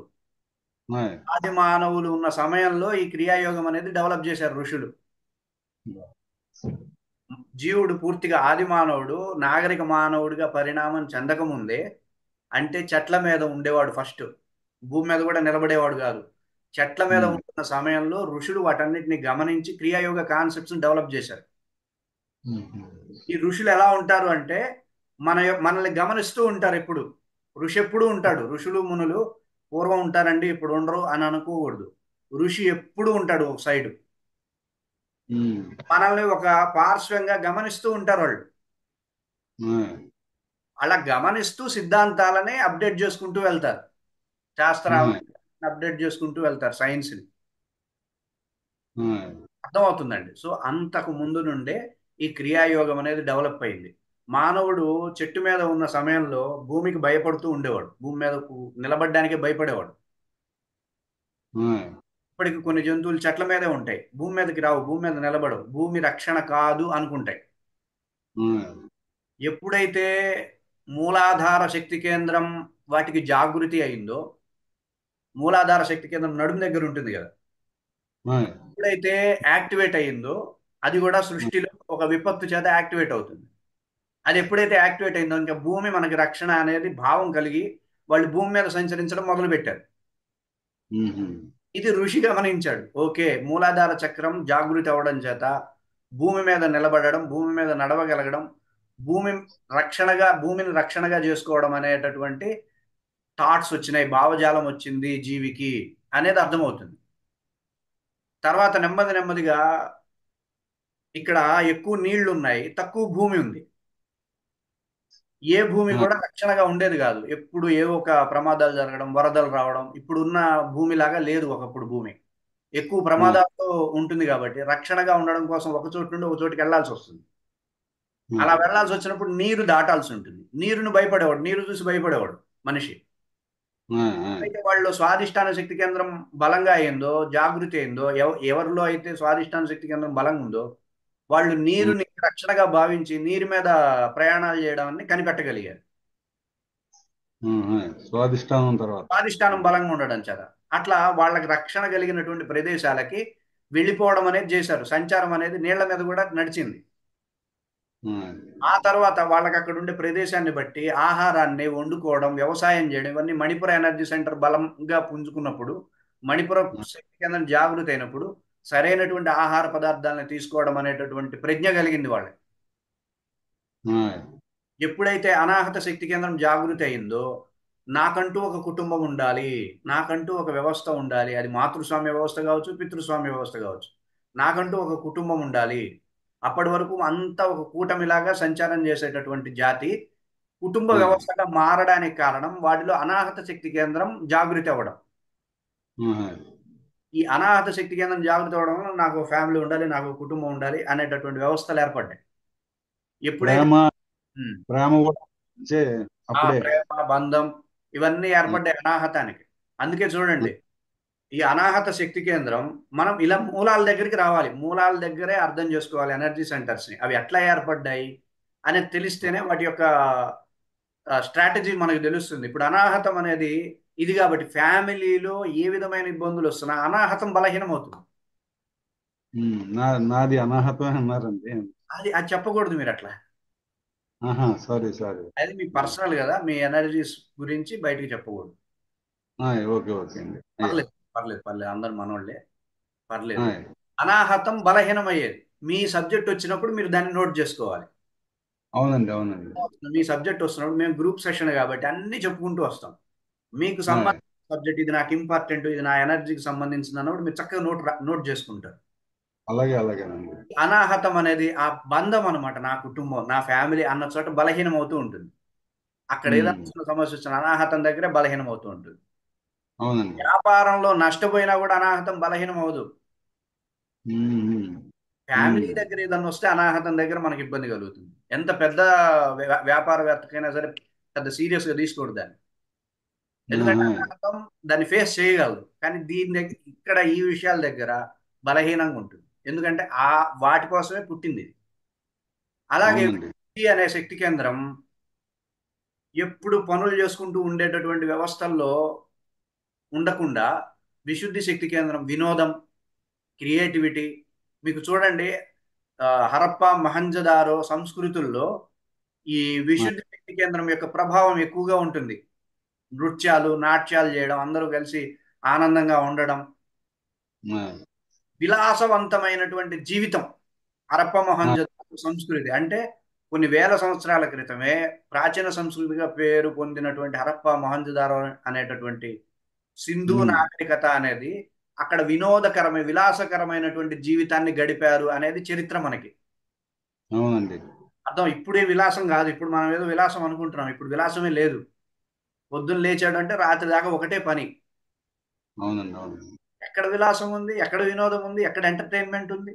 ఆ, ఆది మానవులు ఉన్న సమయంలో ఈ క్రియాయోగం అనేది డెవలప్ చేశారు ఋషులు. జీవుడు పూర్తిగా ఆది మానవుడు నాగరిక మానవుడిగా పరిణామం చెందకముందే, అంటే చెట్ల మీద ఉండేవాడు ఫస్ట్. భూమి మీద కూడా నిలబడేవాడు కాదు. చెట్ల మీద ఉమ్, ఉంటున్న సమయంలో ఋషులు వాటన్నిటిని గమనించి క్రియాయోగ కాన్సెప్ట్స్ డెవలప్ చేశారు. ఉమ్, ఈ ఋషులు ఎలా ఉంటారు అంటే మనల్ని గమనిస్తూ ఉంటారు ఎప్పుడు. ఋషి ఎప్పుడు ఉంటాడు. ఋషులు మునులు పూర్వం ఉంటారండి ఇప్పుడు ఉండరు అని అనుకోకూడదు. ఋషి ఎప్పుడు ఉంటాడు ఒక సైడ్. ఉమ్, మనల్ని ఒక పార్శ్వంగా గమనిస్తూ ఉంటారు వాళ్ళు. ఆ, అలా గమనిస్తూ సిద్ధాంతాలని అప్డేట్ చేసుకుంటూ వెళ్తారు. శాస్త్రాలను ఆ, అప్డేట్ చేసుకుంటూ వెళ్తారు, సైన్స్ని. ఆ. అర్థమవుతుందండి. సో అంతకు ముందు నుండే ఈ క్రియాయోగం అనేది డెవలప్ అయింది. మానవుడు చెట్టు మీద ఉన్న సమయంలో భూమికి భయపడుతూ ఉండేవాడు. భూమి మీద నిలబడడానికే భయపడేవాడు. ఆ, ఇప్పటికి కొన్ని జంతువులు చెట్ల మీదే ఉంటాయి, భూమి మీదకి రావు, భూమి మీద నిలబడవు, భూమి రక్షణ కాదు అనుకుంటాయి. ఆ, ఎప్పుడైతే మూలాధార శక్తి కేంద్రం వాటికి జాగృతి అయిందో, మూలాధార శక్తి కేంద్రం నడుము దగ్గర ఉంటుంది కదా, ఆ, ఎప్పుడైతే యాక్టివేట్ అయ్యిందో అది కూడా సృష్టిలో ఒక విపత్తు చేత యాక్టివేట్ అవుతుంది. అది ఎప్పుడైతే యాక్టివేట్ అయిందో ఇంకా భూమి మనకి రక్షణ అనేది భావం కలిగి వాళ్ళు భూమి మీద సంచరించడం మొదలు పెట్టారు. ఉమ్, ఇది ఋషి గమనించాడు. ఓకే, మూలాధార చక్రం జాగృతి అవ్వడం చేత భూమి మీద నిలబడడం, భూమి మీద నడవగలగడం, భూమి భూమిని రక్షణగా చేసుకోవడం అనేటటువంటి థాట్స్ వచ్చినాయి, భావజాలం వచ్చింది జీవికి అనేది అర్థమవుతుంది. తర్వాత నెమ్మది నెమ్మదిగా ఇక్కడ ఎక్కువ నీళ్లు ఉన్నాయి, తక్కువ భూమి ఉంది. ఏ భూమి ఆ, కూడా రక్షణగా ఉండేది కాదు. ఎప్పుడు ఏవో ఒక ప్రమాదాలు జరగడం, వరదలు రావడం, ఇప్పుడున్న భూమిలాగా లేదు ఒకప్పుడు భూమి. ఎక్కువ ఆ, ప్రమాదాలతో ఉంటుంది కాబట్టి రక్షణగా ఉండడం కోసం ఒక చోటు నుండి ఒక చోటుకి వెళ్లాల్సి వస్తుంది. ఆ, అలా వెళ్లాల్సి వచ్చినప్పుడు నీరు దాటాల్సి ఉంటుంది. నీరుని భయపడేవాడు, నీరు చూసి భయపడేవాడు మనిషి. ఆ, ఆ, అయితే వాళ్ళు స్వాధిష్టాన శక్తి కేంద్రం బలంగా అయిందో, జాగృతి అయిందో, ఎవరిలో అయితే స్వాధిష్టాన శక్తి కేంద్రం బలంగా ఉందో వాళ్ళు ఉమ్, నీరుని రక్షణగా భావించి నీరు మీద ప్రయాణాలు చేయడాన్ని కనిపెట్టగలిగారు. ఆ. స్వాదిష్టానం తర్వాత. స్వాధిష్టానం బలంగా ఉండడం చేత అట్లా వాళ్ళకి రక్షణ కలిగినటువంటి ప్రదేశాలకి వెళ్ళిపోవడం అనేది చేశారు. సంచారం అనేది నీళ్ల మీద కూడా నడిచింది. ఆ, ఆ తర్వాత వాళ్ళకి అక్కడ ఉండే ప్రదేశాన్ని బట్టి ఆహారాన్ని వండుకోవడం, వ్యవసాయం చేయడం ఇవన్నీ మణిపుర ఎనర్జీ సెంటర్ బలంగా పుంజుకున్నప్పుడు, మణిపుర శక్తి కేంద్రం జాగృతి అయినప్పుడు సరైనటువంటి ఆహార పదార్థాలను తీసుకోవడం అనేటటువంటి ప్రజ్ఞ కలిగింది వాళ్ళకి. ఆ, ఎప్పుడైతే అనాహత శక్తి కేంద్రం జాగృతి అయిందో, నాకంటూ ఒక కుటుంబం ఉండాలి, నాకంటూ ఒక వ్యవస్థ ఉండాలి, అది మాతృస్వామ్య వ్యవస్థ కావచ్చు, పితృస్వామ్య వ్యవస్థ కావచ్చు, నాకంటూ ఒక కుటుంబం ఉండాలి. అప్పటి వరకు అంతా ఒక కూటమిలాగా సంచారం చేసేటటువంటి జాతి కుటుంబ ఆ, వ్యవస్థగా మారడానికి కారణం వాటిలో అనాహత శక్తి కేంద్రం జాగృతి అవ్వడం. ఆ. ఈ అనాహత శక్తి కేంద్రం జాగృతి అవ్వడం వల్ల నాకు ఫ్యామిలీ ఉండాలి, నాకు కుటుంబం ఉండాలి అనేటటువంటి వ్యవస్థలు ఏర్పడ్డాయి. ఎప్పుడైతే ప్రేమ ఉమ్, ప్రేమ కూడా వచ్చే ఆ అప్పుడే. ప్రేమ బంధం ఇవన్నీ ఆ, ఏర్పడ్డాయి అనాహతానికి. అందుకే చూడండి, ఈ అనాహత శక్తి కేంద్రం మనం ఇలా మూలాల దగ్గరికి రావాలి, మూలాల దగ్గరే అర్థం చేసుకోవాలి ఎనర్జీ సెంటర్స్ ని. అవి ఎట్లా ఏర్పడ్డాయి అనేది తెలిస్తేనే వాటి యొక్క స్ట్రాటజీ మనకు తెలుస్తుంది. ఇప్పుడు అనాహతం అనేది ఇది కాబట్టి ఫ్యామిలీలో ఏ విధమైన ఇబ్బందులు వస్తున్నా అనాహతం బలహీనం అవుతుంది. నాది అనాహతమే అన్నారండి. అది అది చెప్పకూడదు మీరు అట్లా. ఆహా, సారీ సారీ. అది మీ పర్సనల్ కదా, మీ ఎనర్జీస్ గురించి బయటికి చెప్పకూడదు. ఓకే ఓకే అండి, అయ్యా. పర్లేదు, పర్లేదు, పర్లేదు, అందరు మనోళ్ళే, పర్లేదు. ఆయ్, అనాహతం బలహీనం అయ్యేది. మీ సబ్జెక్ట్ వచ్చినప్పుడు మీరు దాన్ని నోట్ చేసుకోవాలి. అవునండి అవునండి. మీ సబ్జెక్ట్ వస్తున్నప్పుడు మేము గ్రూప్ సెషన్ కాబట్టి అన్ని చెప్పుకుంటూ వస్తాం. మీకు ఆయ్, సంబంధించిన సబ్జెక్ట్ ఇది నాకు ఇంపార్టెంట్, ఇది నా ఎనర్జీకి సంబంధించిన అన్నప్పుడు మీరు చక్కగా నోట్ చేసుకుంటారు. అలాగే అలాగేనండి. అనాహతం అనేది ఆ బంధం అన్నమాట. నా కుటుంబం, నా ఫ్యామిలీ అన్న చోట బలహీనం అవుతూ ఉంటుంది. అక్కడ ఏదైనా ఉమ్, చిన్న సమస్య వచ్చిన అనాహతం దగ్గరే బలహీనం అవుతూ ఉంటుంది. అవునండి. వ్యాపారంలో నష్టపోయినా కూడా అనాహతం బలహీనం అవ్వదు. ఉమ్, ఉమ్, ఫ్యామిలీ ఉమ్. దగ్గర ఏదన్నా వస్తే అనాహతం దగ్గర మనకి ఇబ్బంది కలుగుతుంది. ఎంత పెద్ద వ్యాపారవేత్తకైనా సరే పెద్ద సీరియస్ గా తీసుకోకూడదు దాన్ని. ఎందుకంటే ఆహా, అనాహతం దాన్ని ఫేస్ చేయగలదు. కానీ దీని దగ్గర ఇక్కడ ఈ విషయాల దగ్గర బలహీనంగా ఉంటుంది. ఎందుకంటే ఆ వాటి కోసమే పుట్టింది ఇది. అలాగే అవునండి. విద్య అనే శక్తి కేంద్రం ఎప్పుడు పనులు చేసుకుంటూ ఉండేటటువంటి వ్యవస్థల్లో ఉండకుండా విశుద్ధి శక్తి కేంద్రం వినోదం, క్రియేటివిటీ. మీకు చూడండి, హరప్పా మహంజదారో సంస్కృతుల్లో ఈ ఆ, విశుద్ధి శక్తి కేంద్రం యొక్క ప్రభావం ఎక్కువగా ఉంటుంది. నృత్యాలు, నాట్యాలు చేయడం, అందరూ కలిసి ఆనందంగా ఉండడం, ఆ, విలాసవంతమైనటువంటి జీవితం. హరప్ప ఆ, మొహంజదారో సంస్కృతి అంటే కొన్ని వేల సంవత్సరాల క్రితమే ప్రాచీన సంస్కృతిగా పేరు పొందినటువంటి హరప్ప మొహంజదారో అనేటటువంటి సింధు ఉమ్, నాగరికత అనేది అక్కడ విలాసకరమైనటువంటి జీవితాన్ని గడిపారు అనేది చరిత్ర మనకి. అవునండి. అర్థం ఇప్పుడే విలాసం కాదు, ఇప్పుడు మనం ఏదో విలాసం అనుకుంటున్నాం, ఇప్పుడు విలాసమే లేదు. పొద్దున్న లేచాడంటే రాత్రి దాకా ఒకటే పని. అవునండి అవునండి. ఎక్కడ విలాసం ఉంది, ఎక్కడ వినోదం ఉంది, ఎక్కడ ఎంటర్టైన్మెంట్ ఉంది,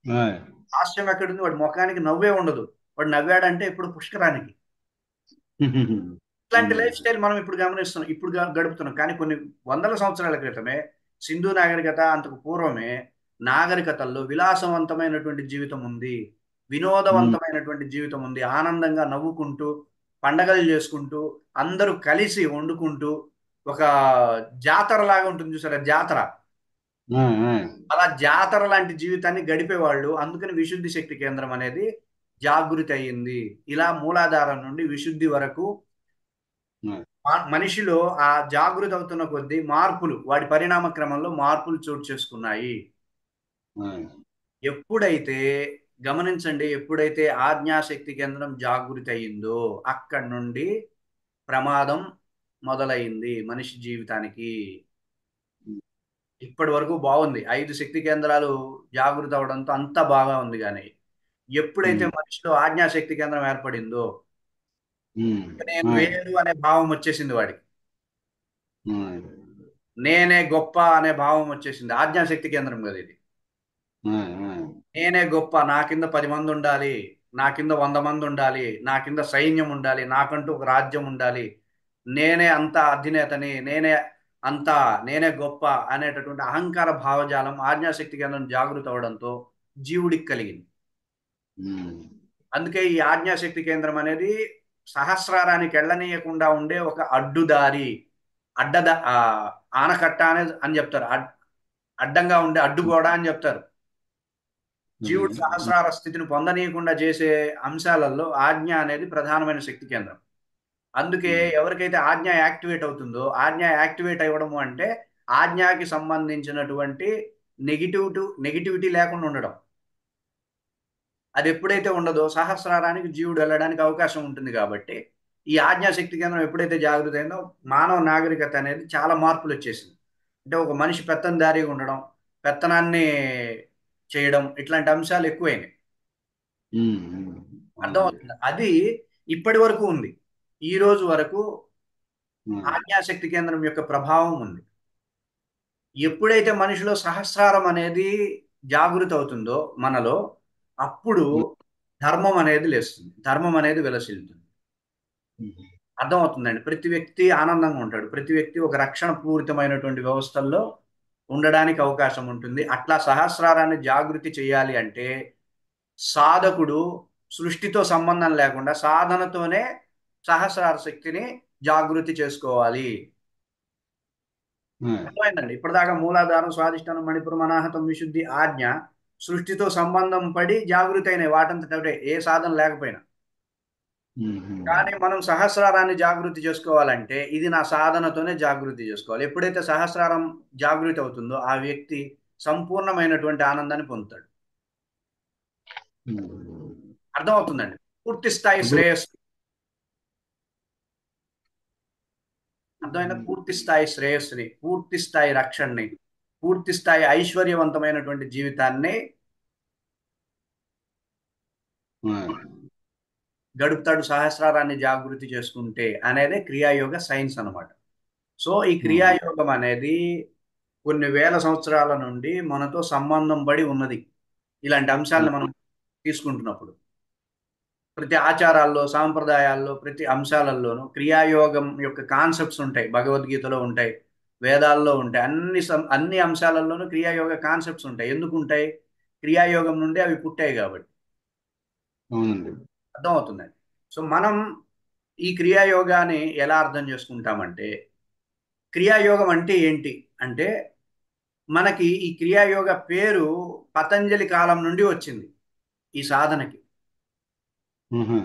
ఆయ్. హాస్యం ఎక్కడుంది? వాడి ముఖానికి నవ్వే ఉండదు. వాడు నవ్వాడంటే ఇప్పుడు పుష్కరానికి. ఇట్లాంటి లైఫ్ అవునండి. స్టైల్ మనం ఇప్పుడు గమనిస్తున్నాం, ఇప్పుడు గడుపుతున్నాం. కానీ కొన్ని వందల సంవత్సరాల క్రితమే సింధు నాగరికత అంతకు పూర్వమే నాగరికతల్లో విలాసవంతమైనటువంటి జీవితం ఉంది, ఉమ్, వినోదవంతమైనటువంటి జీవితం ఉంది. ఆనందంగా నవ్వుకుంటూ పండగలు చేసుకుంటూ అందరూ కలిసి వండుకుంటూ ఒక జాతర లాగా ఉంటుంది చూసారా, జాతర. ఆ, ఆ, అలా జాతర లాంటి జీవితాన్ని గడిపేవాళ్ళు. అందుకని విశుద్ధి శక్తి కేంద్రం అనేది జాగృతి అయ్యింది. ఇలా మూలాధారం నుండి విశుద్ధి వరకు ఆ, మనిషిలో ఆ జాగృతి అవుతున్న కొద్దీ మార్పులు, వాడి పరిణామ క్రమంలో మార్పులు చోటు చేసుకున్నాయి. ఆ, ఎప్పుడైతే గమనించండి, ఎప్పుడైతే ఆజ్ఞాశక్తి కేంద్రం జాగృతి అయిందో అక్కడి నుండి ప్రమాదం మొదలైంది మనిషి జీవితానికి. ఇప్పటి వరకు బాగుంది, 5 శక్తి కేంద్రాలు జాగృత అవడంతో అంతా బాగా ఉంది. కానీ ఎప్పుడైతే ఉమ్, మనిషిలో ఆజ్ఞాశక్తి కేంద్రం ఏర్పడిందో ఉమ్, నేను ఆ, వేరు అనే భావం వచ్చేసింది వాడికి. ఆ, నేనే గొప్ప అనే భావం వచ్చేసింది. ఆజ్ఞాశక్తి కేంద్రం కదా ఇది. ఆ, ఆ, నేనే గొప్ప, నా కింద 10 మంది ఉండాలి, నా కింద 100 మంది ఉండాలి, నా కింద సైన్యం ఉండాలి, నాకంటూ ఒక రాజ్యం ఉండాలి, నేనే అంత అధినేతని, అంతా నేనే గొప్ప అనేటటువంటి అహంకార భావజాలం ఆజ్ఞాశక్తి కేంద్రం జాగృత అవడంతో జీవుడికి కలిగింది. ఉమ్, అందుకే ఈ ఆజ్ఞాశక్తి కేంద్రం అనేది సహస్రారానికి వెళ్ళనీయకుండా ఉండే ఒక అడ్డుదారి, అడ్డద ఆ, ఆనకట్ట అని చెప్తారు. అడ్డంగా ఉండే అడ్డుగోడ అని చెప్తారు. అదే, జీవుడు సహస్రార స్థితిని పొందనీయకుండా చేసే అంశాలలో ఆజ్ఞ అనేది ప్రధానమైన శక్తి కేంద్రం. అందుకే ఉమ్, ఎవరికైతే ఆజ్ఞ యాక్టివేట్ అవుతుందో, ఆజ్ఞ యాక్టివేట్ అవ్వడము అంటే ఆజ్ఞకి సంబంధించినటువంటి నెగిటివిటీ లేకుండా ఉండడం. అది ఎప్పుడైతే ఉండదో సహస్రారానికి జీవుడు వెళ్ళడానికి అవకాశం ఉంటుంది. కాబట్టి ఈ ఆజ్ఞాశక్తి కేంద్రం ఎప్పుడైతే జాగృత అయిందో మానవ నాగరికత అనేది చాలా మార్పులు వచ్చేసింది. అంటే ఒక మనిషి పెత్తందారీగా ఉండడం, పెత్తనాన్ని చేయడం, ఇట్లాంటి అంశాలు ఎక్కువైనాయి. అవునండి. అర్థమవుతుంది. అది ఇప్పటి వరకు ఉంది. ఈ రోజు వరకు ఆ, ఆజ్ఞాశక్తి కేంద్రం యొక్క ప్రభావం ఉంది. ఎప్పుడైతే మనిషిలో సహస్రారం అనేది జాగృత అవుతుందో మనలో, అప్పుడు ఉమ్, ధర్మం అనేది లేస్తుంది, ధర్మం అనేది విలసిల్లుతుంది. ఉమ్, అర్థమవుతుందండి. ప్రతి వ్యక్తి ఆనందంగా ఉంటాడు. ప్రతి వ్యక్తి ఒక రక్షణ పూరితమైనటువంటి వ్యవస్థల్లో ఉండడానికి అవకాశం ఉంటుంది. అట్లా సహస్రారాన్ని జాగృతి చేయాలి అంటే సాధకుడు సృష్టితో సంబంధం లేకుండా సాధనతోనే సహస్రార శక్తిని జాగృతి చేసుకోవాలి. ఆ, అర్థమైందండి. ఇప్పటిదాకా మూలాధారం, స్వాధిష్టానం, మణిపురం, అనాహతం, విశుద్ధి, ఆజ్ఞ సృష్టితో సంబంధం పడి జాగృతి అయినాయి వాటంతట అవే, ఏ సాధన లేకపోయినా. ఉమ్, ఉమ్, కానీ మనం సహస్రారాన్ని జాగృతి చేసుకోవాలంటే ఇది నా సాధనతోనే జాగృతి చేసుకోవాలి. ఎప్పుడైతే సహస్రారం జాగృతి అవుతుందో ఆ వ్యక్తి సంపూర్ణమైనటువంటి ఆనందాన్ని పొందుతాడు. ఉమ్. అర్థమవుతుందండి. పూర్తి స్థాయి ఇప్పుడు శ్రేయస్సు. అర్థమైన పూర్తి స్థాయి శ్రేయస్సుని, పూర్తి స్థాయి రక్షణని, పూర్తి స్థాయి ఐశ్వర్యవంతమైనటువంటి జీవితాన్ని ఆ, గడుపుతాడు సహస్రారాన్ని జాగృతి చేసుకుంటే అనేదే క్రియాయోగ సైన్స్ అన్నమాట. సో ఈ ఆ, క్రియాయోగం అనేది కొన్ని వేల సంవత్సరాల నుండి మనతో సంబంధం పడి ఉన్నది. ఇలాంటి ఆ, అంశాలను మనం తీసుకుంటున్నప్పుడు ప్రతి ఆచారాల్లో, సాంప్రదాయాల్లో, ప్రతి అంశాలలోనూ క్రియాయోగం యొక్క కాన్సెప్ట్స్ ఉంటాయి. భగవద్గీతలో ఉంటాయి, వేదాల్లో ఉంటాయి, అన్ని అంశాలలోనూ క్రియాయోగ కాన్సెప్ట్స్ ఉంటాయి. ఎందుకు ఉంటాయి? క్రియాయోగం నుండి అవి పుట్టాయి కాబట్టి. అవునండి. అర్థమవుతుందండి. సో మనం ఈ క్రియాయోగాన్ని ఎలా అర్థం చేసుకుంటామంటే, క్రియాయోగం అంటే ఏంటి అంటే, మనకి ఈ క్రియాయోగ పేరు పతంజలి కాలం నుండి వచ్చింది ఈ సాధనకి. ఆహా,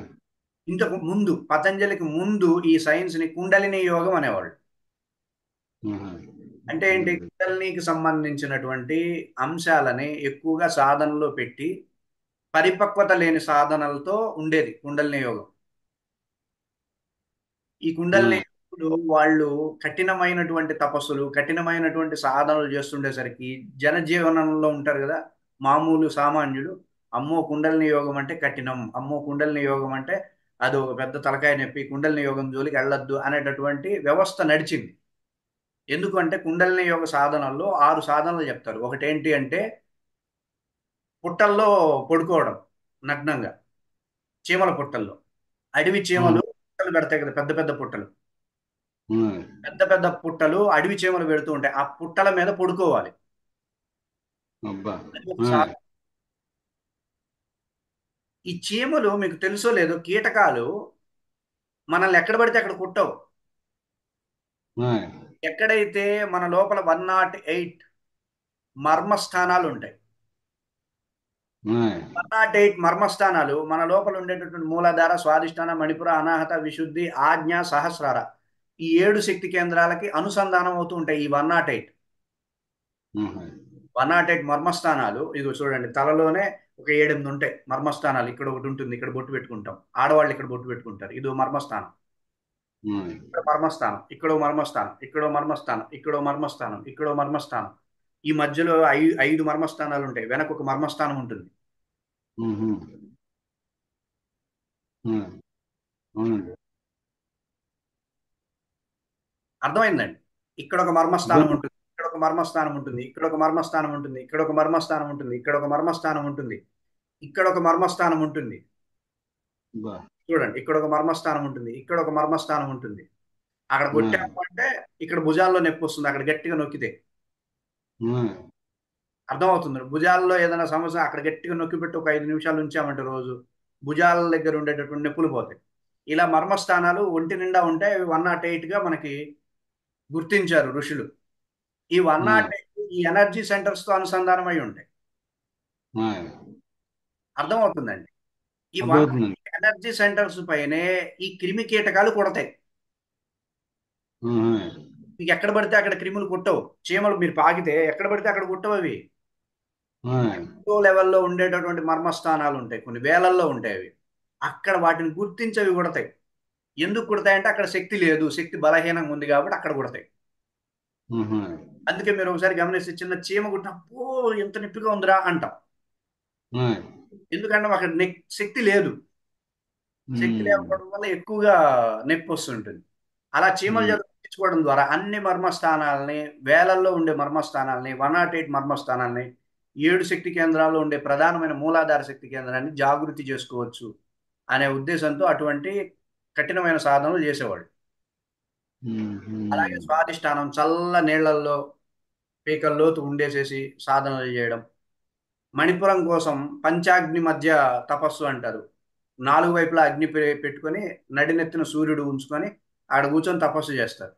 ఇంతకు ముందు, పతంజలికి ముందు ఈ సైన్స్ ని కుండలిని యోగం అనేవాళ్ళు. ఆహా, అంటే ఏంటి? అవునండి. కుండలినికి సంబంధించినటువంటి అంశాలని ఎక్కువగా సాధనలో పెట్టి పరిపక్వత లేని సాధనలతో ఉండేది కుండలిని యోగం. ఈ కుండలిని ఆ, యోగులు వాళ్ళు కఠినమైనటువంటి తపస్సులు, కఠినమైనటువంటి సాధనలు చేస్తుండేసరికి జనజీవనంలో ఉంటారు కదా మామూలు సామాన్యులు, అమ్మో కుండలిని యోగం అంటే కఠినం, అమ్మో కుండలిని యోగం అంటే అది ఒక పెద్ద తలకాయ నొప్పి, కుండలిని యోగం జోలికి వెళ్ళొద్దు అనేటటువంటి వ్యవస్థ నడిచింది. ఎందుకంటే కుండలిని యోగ సాధనల్లో 6 సాధనలు చెప్తారు. ఒకటి ఏంటి అంటే పుట్టల్లో పడుకోవడం నగ్నంగా, చీమల పుట్టల్లో. అడవి ఆహా, చీమలు పుట్టలు పెడతాయి కదా, పెద్ద పెద్ద పుట్టలు. ఆ, పెద్ద పెద్ద పుట్టలు అడవి చీమలు పెడుతూ ఉంటాయి. ఆ పుట్టల మీద పడుకోవాలి. అబ్బా, అది ఒక ఆ, సాధన. ఈ చీమలు మీకు తెలుసో లేదో, కీటకాలు మనల్ని ఎక్కడ పడితే అక్కడ కుట్టవు. ఆ, ఎక్కడైతే మన లోపల 108 మర్మస్థానాలు ఉంటాయి. ఆ, 108 మర్మస్థానాలు మన లోపల ఉండేటటువంటి మూలాధార, స్వాధిష్టాన, మణిపుర, అనాహత, విశుద్ధి, ఆజ్ఞ, సహస్రార, ఈ 7 శక్తి కేంద్రాలకి అనుసంధానం అవుతూ ఉంటాయి ఈ 108. ఆహా, 108 మర్మస్థానాలు ఇదిగో చూడండి. తలలోనే ఒక 7, 8 ఉంటాయి మర్మస్థానాలు. ఇక్కడ ఒకటి ఉంటుంది, ఇక్కడ బొట్టు పెట్టుకుంటాం. ఆడవాళ్ళు ఇక్కడ బొట్టు పెట్టుకుంటారు. ఇదో మర్మస్థానం. ఆ, ఇక్కడ మర్మస్థానం, ఇక్కడో మర్మస్థానం, ఇక్కడో మర్మస్థానం, ఇక్కడో మర్మస్థానం, ఇక్కడో మర్మస్థానం. ఈ మధ్యలో ఐదు మర్మస్థానాలు ఉంటాయి. వెనక ఒక మర్మస్థానం ఉంటుంది. ఉహు, ఆ, అవునండి. అర్థమైందండి. ఇక్కడ ఒక మర్మస్థానం ఉంటుంది, ఇక్కడ ఒక మర్మస్థానం ఉంటుంది, ఇక్కడ ఒక మర్మస్థానం ఉంటుంది, ఇక్కడ ఒక మర్మస్థానం ఉంటుంది, ఇక్కడ ఒక మర్మస్థానం ఉంటుంది, ఇక్కడ ఒక మర్మస్థానం ఉంటుంది. బా. చూడండి, ఇక్కడ ఒక మర్మస్థానం ఉంటుంది, ఇక్కడ ఒక మర్మస్థానం ఉంటుంది. అక్కడ ఆ, కొట్టాము అంటే ఇక్కడ భుజాల్లో నొప్పి వస్తుంది, అక్కడ గట్టిగా నొక్కితే. ఆ, అర్థమవుతుంది. భుజాల్లో ఏదైనా సమస్య అక్కడ గట్టిగా నొక్కి పెట్టి ఒక 5 నిమిషాలు ఉంచామంటే రోజు భుజాల దగ్గర ఉండేటటువంటి నొప్పులు పోతాయి. ఇలా మర్మస్థానాలు ఒంటి నిండా ఉంటాయి. అవి 108 గా మనకి గుర్తించారు ఋషులు. ఈ ఆ, 108 ఈ ఎనర్జీ సెంటర్స్ తో అనుసంధానం అయి ఉంటాయి. ఆ. అర్థమవుతుందండి. ఈ అర్థమవుతుందండి. 108 ఎనర్జీ సెంటర్స్ పైనే ఈ క్రిమి కీటకాలు కొడతాయి. ఆ, మీకు ఎక్కడ పడితే అక్కడ క్రిములు కుట్టవు. చీమలు మీరు పాకితే ఎక్కడ పడితే అక్కడ కుట్టవు అవి. ఆ, లెవెల్లో ఉండేటటువంటి మర్మస్థానాలు ఉంటాయి, కొన్ని వేలల్లో ఉంటాయి అవి. అక్కడ వాటిని గుర్తించి అవి కుడతాయి. ఎందుకు కుడతాయంటే అక్కడ శక్తి లేదు, శక్తి బలహీనంగా ఉంది కాబట్టి అక్కడ కుడతాయి. ఆహా, అందుకే మీరు ఒకసారి గమనిస్తే చిన్న చీమ కుట్టిన ఓ ఎంత నొప్పిగా ఉందిరా అంటాం. ఆ, ఎందుకంటే అక్కడ శక్తి లేదు. శక్తి ఉమ్, లేకపోవడం వల్ల ఎక్కువగా నొప్పి వస్తుంటుంది. అలా చీమల ఉమ్, చేత కుట్టించుకోవడం ద్వారా అన్ని మర్మస్థానాలని, వేలల్లో ఉండే మర్మస్థానాలని, 108 మర్మస్థానాలని, 7 శక్తి కేంద్రాల్లో ఉండే ప్రధానమైన మూలాధార శక్తి కేంద్రాన్ని జాగృతి చేసుకోవచ్చు అనే ఉద్దేశంతో అటువంటి కఠినమైన సాధనలు చేసేవాడు. అలాగే ఉమ్. స్వాదిష్టానం చల్ల నీళ్లల్లో పీకల్లోతు ఉండేసేసి సాధనలు చేయడం. మణిపురం కోసం పంచాగ్ని మధ్య తపస్సు అంటారు. 4 వైపులా అగ్ని పెట్టుకొని నడినెత్తిన సూర్యుడు ఉంచుకొని ఆడ కూర్చొని తపస్సు చేస్తారు.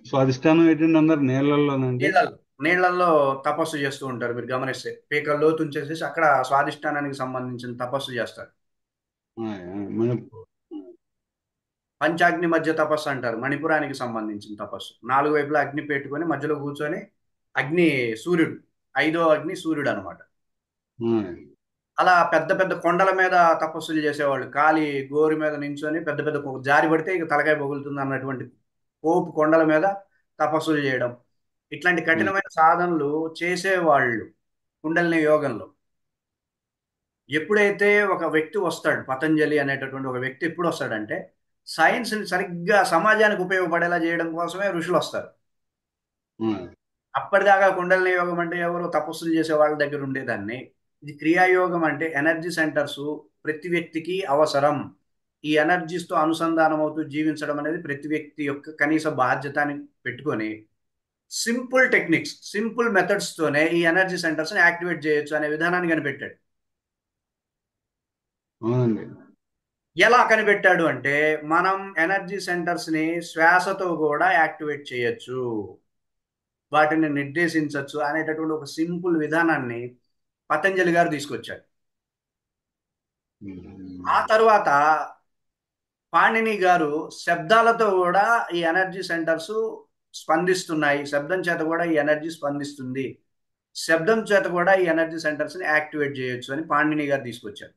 స్వాదిష్టానం ఏంటండి అందరు నీళ్ళల్లోనండి? నీళ్ళల్లో నీళ్ళల్లో తపస్సు చేస్తూ ఉంటారు. మీరు గమనిస్తే పీకల్లోతు ఉంచేసేసి అక్కడ స్వాదిష్టానానికి సంబంధించిన తపస్సు చేస్తారు. ఆ, మన పంచాగ్ని మధ్య తపస్సు అంటారు, మణిపురానికి సంబంధించిన తపస్సు. 4 వైపులా అగ్ని పెట్టుకొని మధ్యలో కూర్చొని అగ్ని సూర్యుడు, 5వ అగ్ని సూర్యుడు అనమాట. ఆ, అలా పెద్ద పెద్ద కొండల మీద తపస్సులు చేసేవాళ్ళు. కాలి గోరు మీద నించొని పెద్ద పెద్ద జారి పడితే ఇక తలకాయ పగులుతుంది అన్నటువంటి కోపు కొండల మీద తపస్సులు చేయడం. ఇట్లాంటి ఆ. కఠినమైన సాధనలు చేసేవాళ్ళు కుండలిని యోగంలో. ఎప్పుడైతే ఒక వ్యక్తి వస్తాడు, పతంజలి అనేటటువంటి ఒక వ్యక్తి ఎప్పుడు వస్తాడంటే సైన్స్ని సరిగ్గా సమాజానికి ఉపయోగపడేలా చేయడం కోసమే ఋషులు వస్తారు. ఆ, అప్పటిదాకా కుండలిని యోగం అంటే ఎవరో తపస్సులు చేసే వాళ్ళ దగ్గర ఉండేదాన్ని. ఇది క్రియాయోగం అంటే ఎనర్జీ సెంటర్స్ ప్రతి వ్యక్తికి అవసరం. ఈ ఎనర్జీస్ తో అనుసంధానం అవుతూ జీవించడం అనేది ప్రతి వ్యక్తి యొక్క కనీస బాధ్యత అని పెట్టుకొని సింపుల్ టెక్నిక్స్, సింపుల్ మెథడ్స్ తోనే ఈ ఎనర్జీ సెంటర్స్ ని యాక్టివేట్ చేయొచ్చు అనే విధానాన్ని కనిపెట్టాడు. అవునండి. ఎలా కనిపెట్టాడు అంటే మనం ఎనర్జీ సెంటర్స్ ని శ్వాసతో కూడా యాక్టివేట్ చేయొచ్చు, వాటిని నిర్దేశించవచ్చు అనేటటువంటి ఒక సింపుల్ విధానాన్ని పతంజలి గారు తీసుకొచ్చారు. ఆ ఉమ్, తరువాత పాణిని గారు శబ్దాలతో కూడా ఈ ఎనర్జీ సెంటర్స్ స్పందిస్తున్నాయి, శబ్దం చేత కూడా ఈ ఎనర్జీ స్పందిస్తుంది, శబ్దం చేత కూడా ఈ ఎనర్జీ సెంటర్స్ ని యాక్టివేట్ చేయొచ్చు అని పాణిని గారు తీసుకొచ్చారు.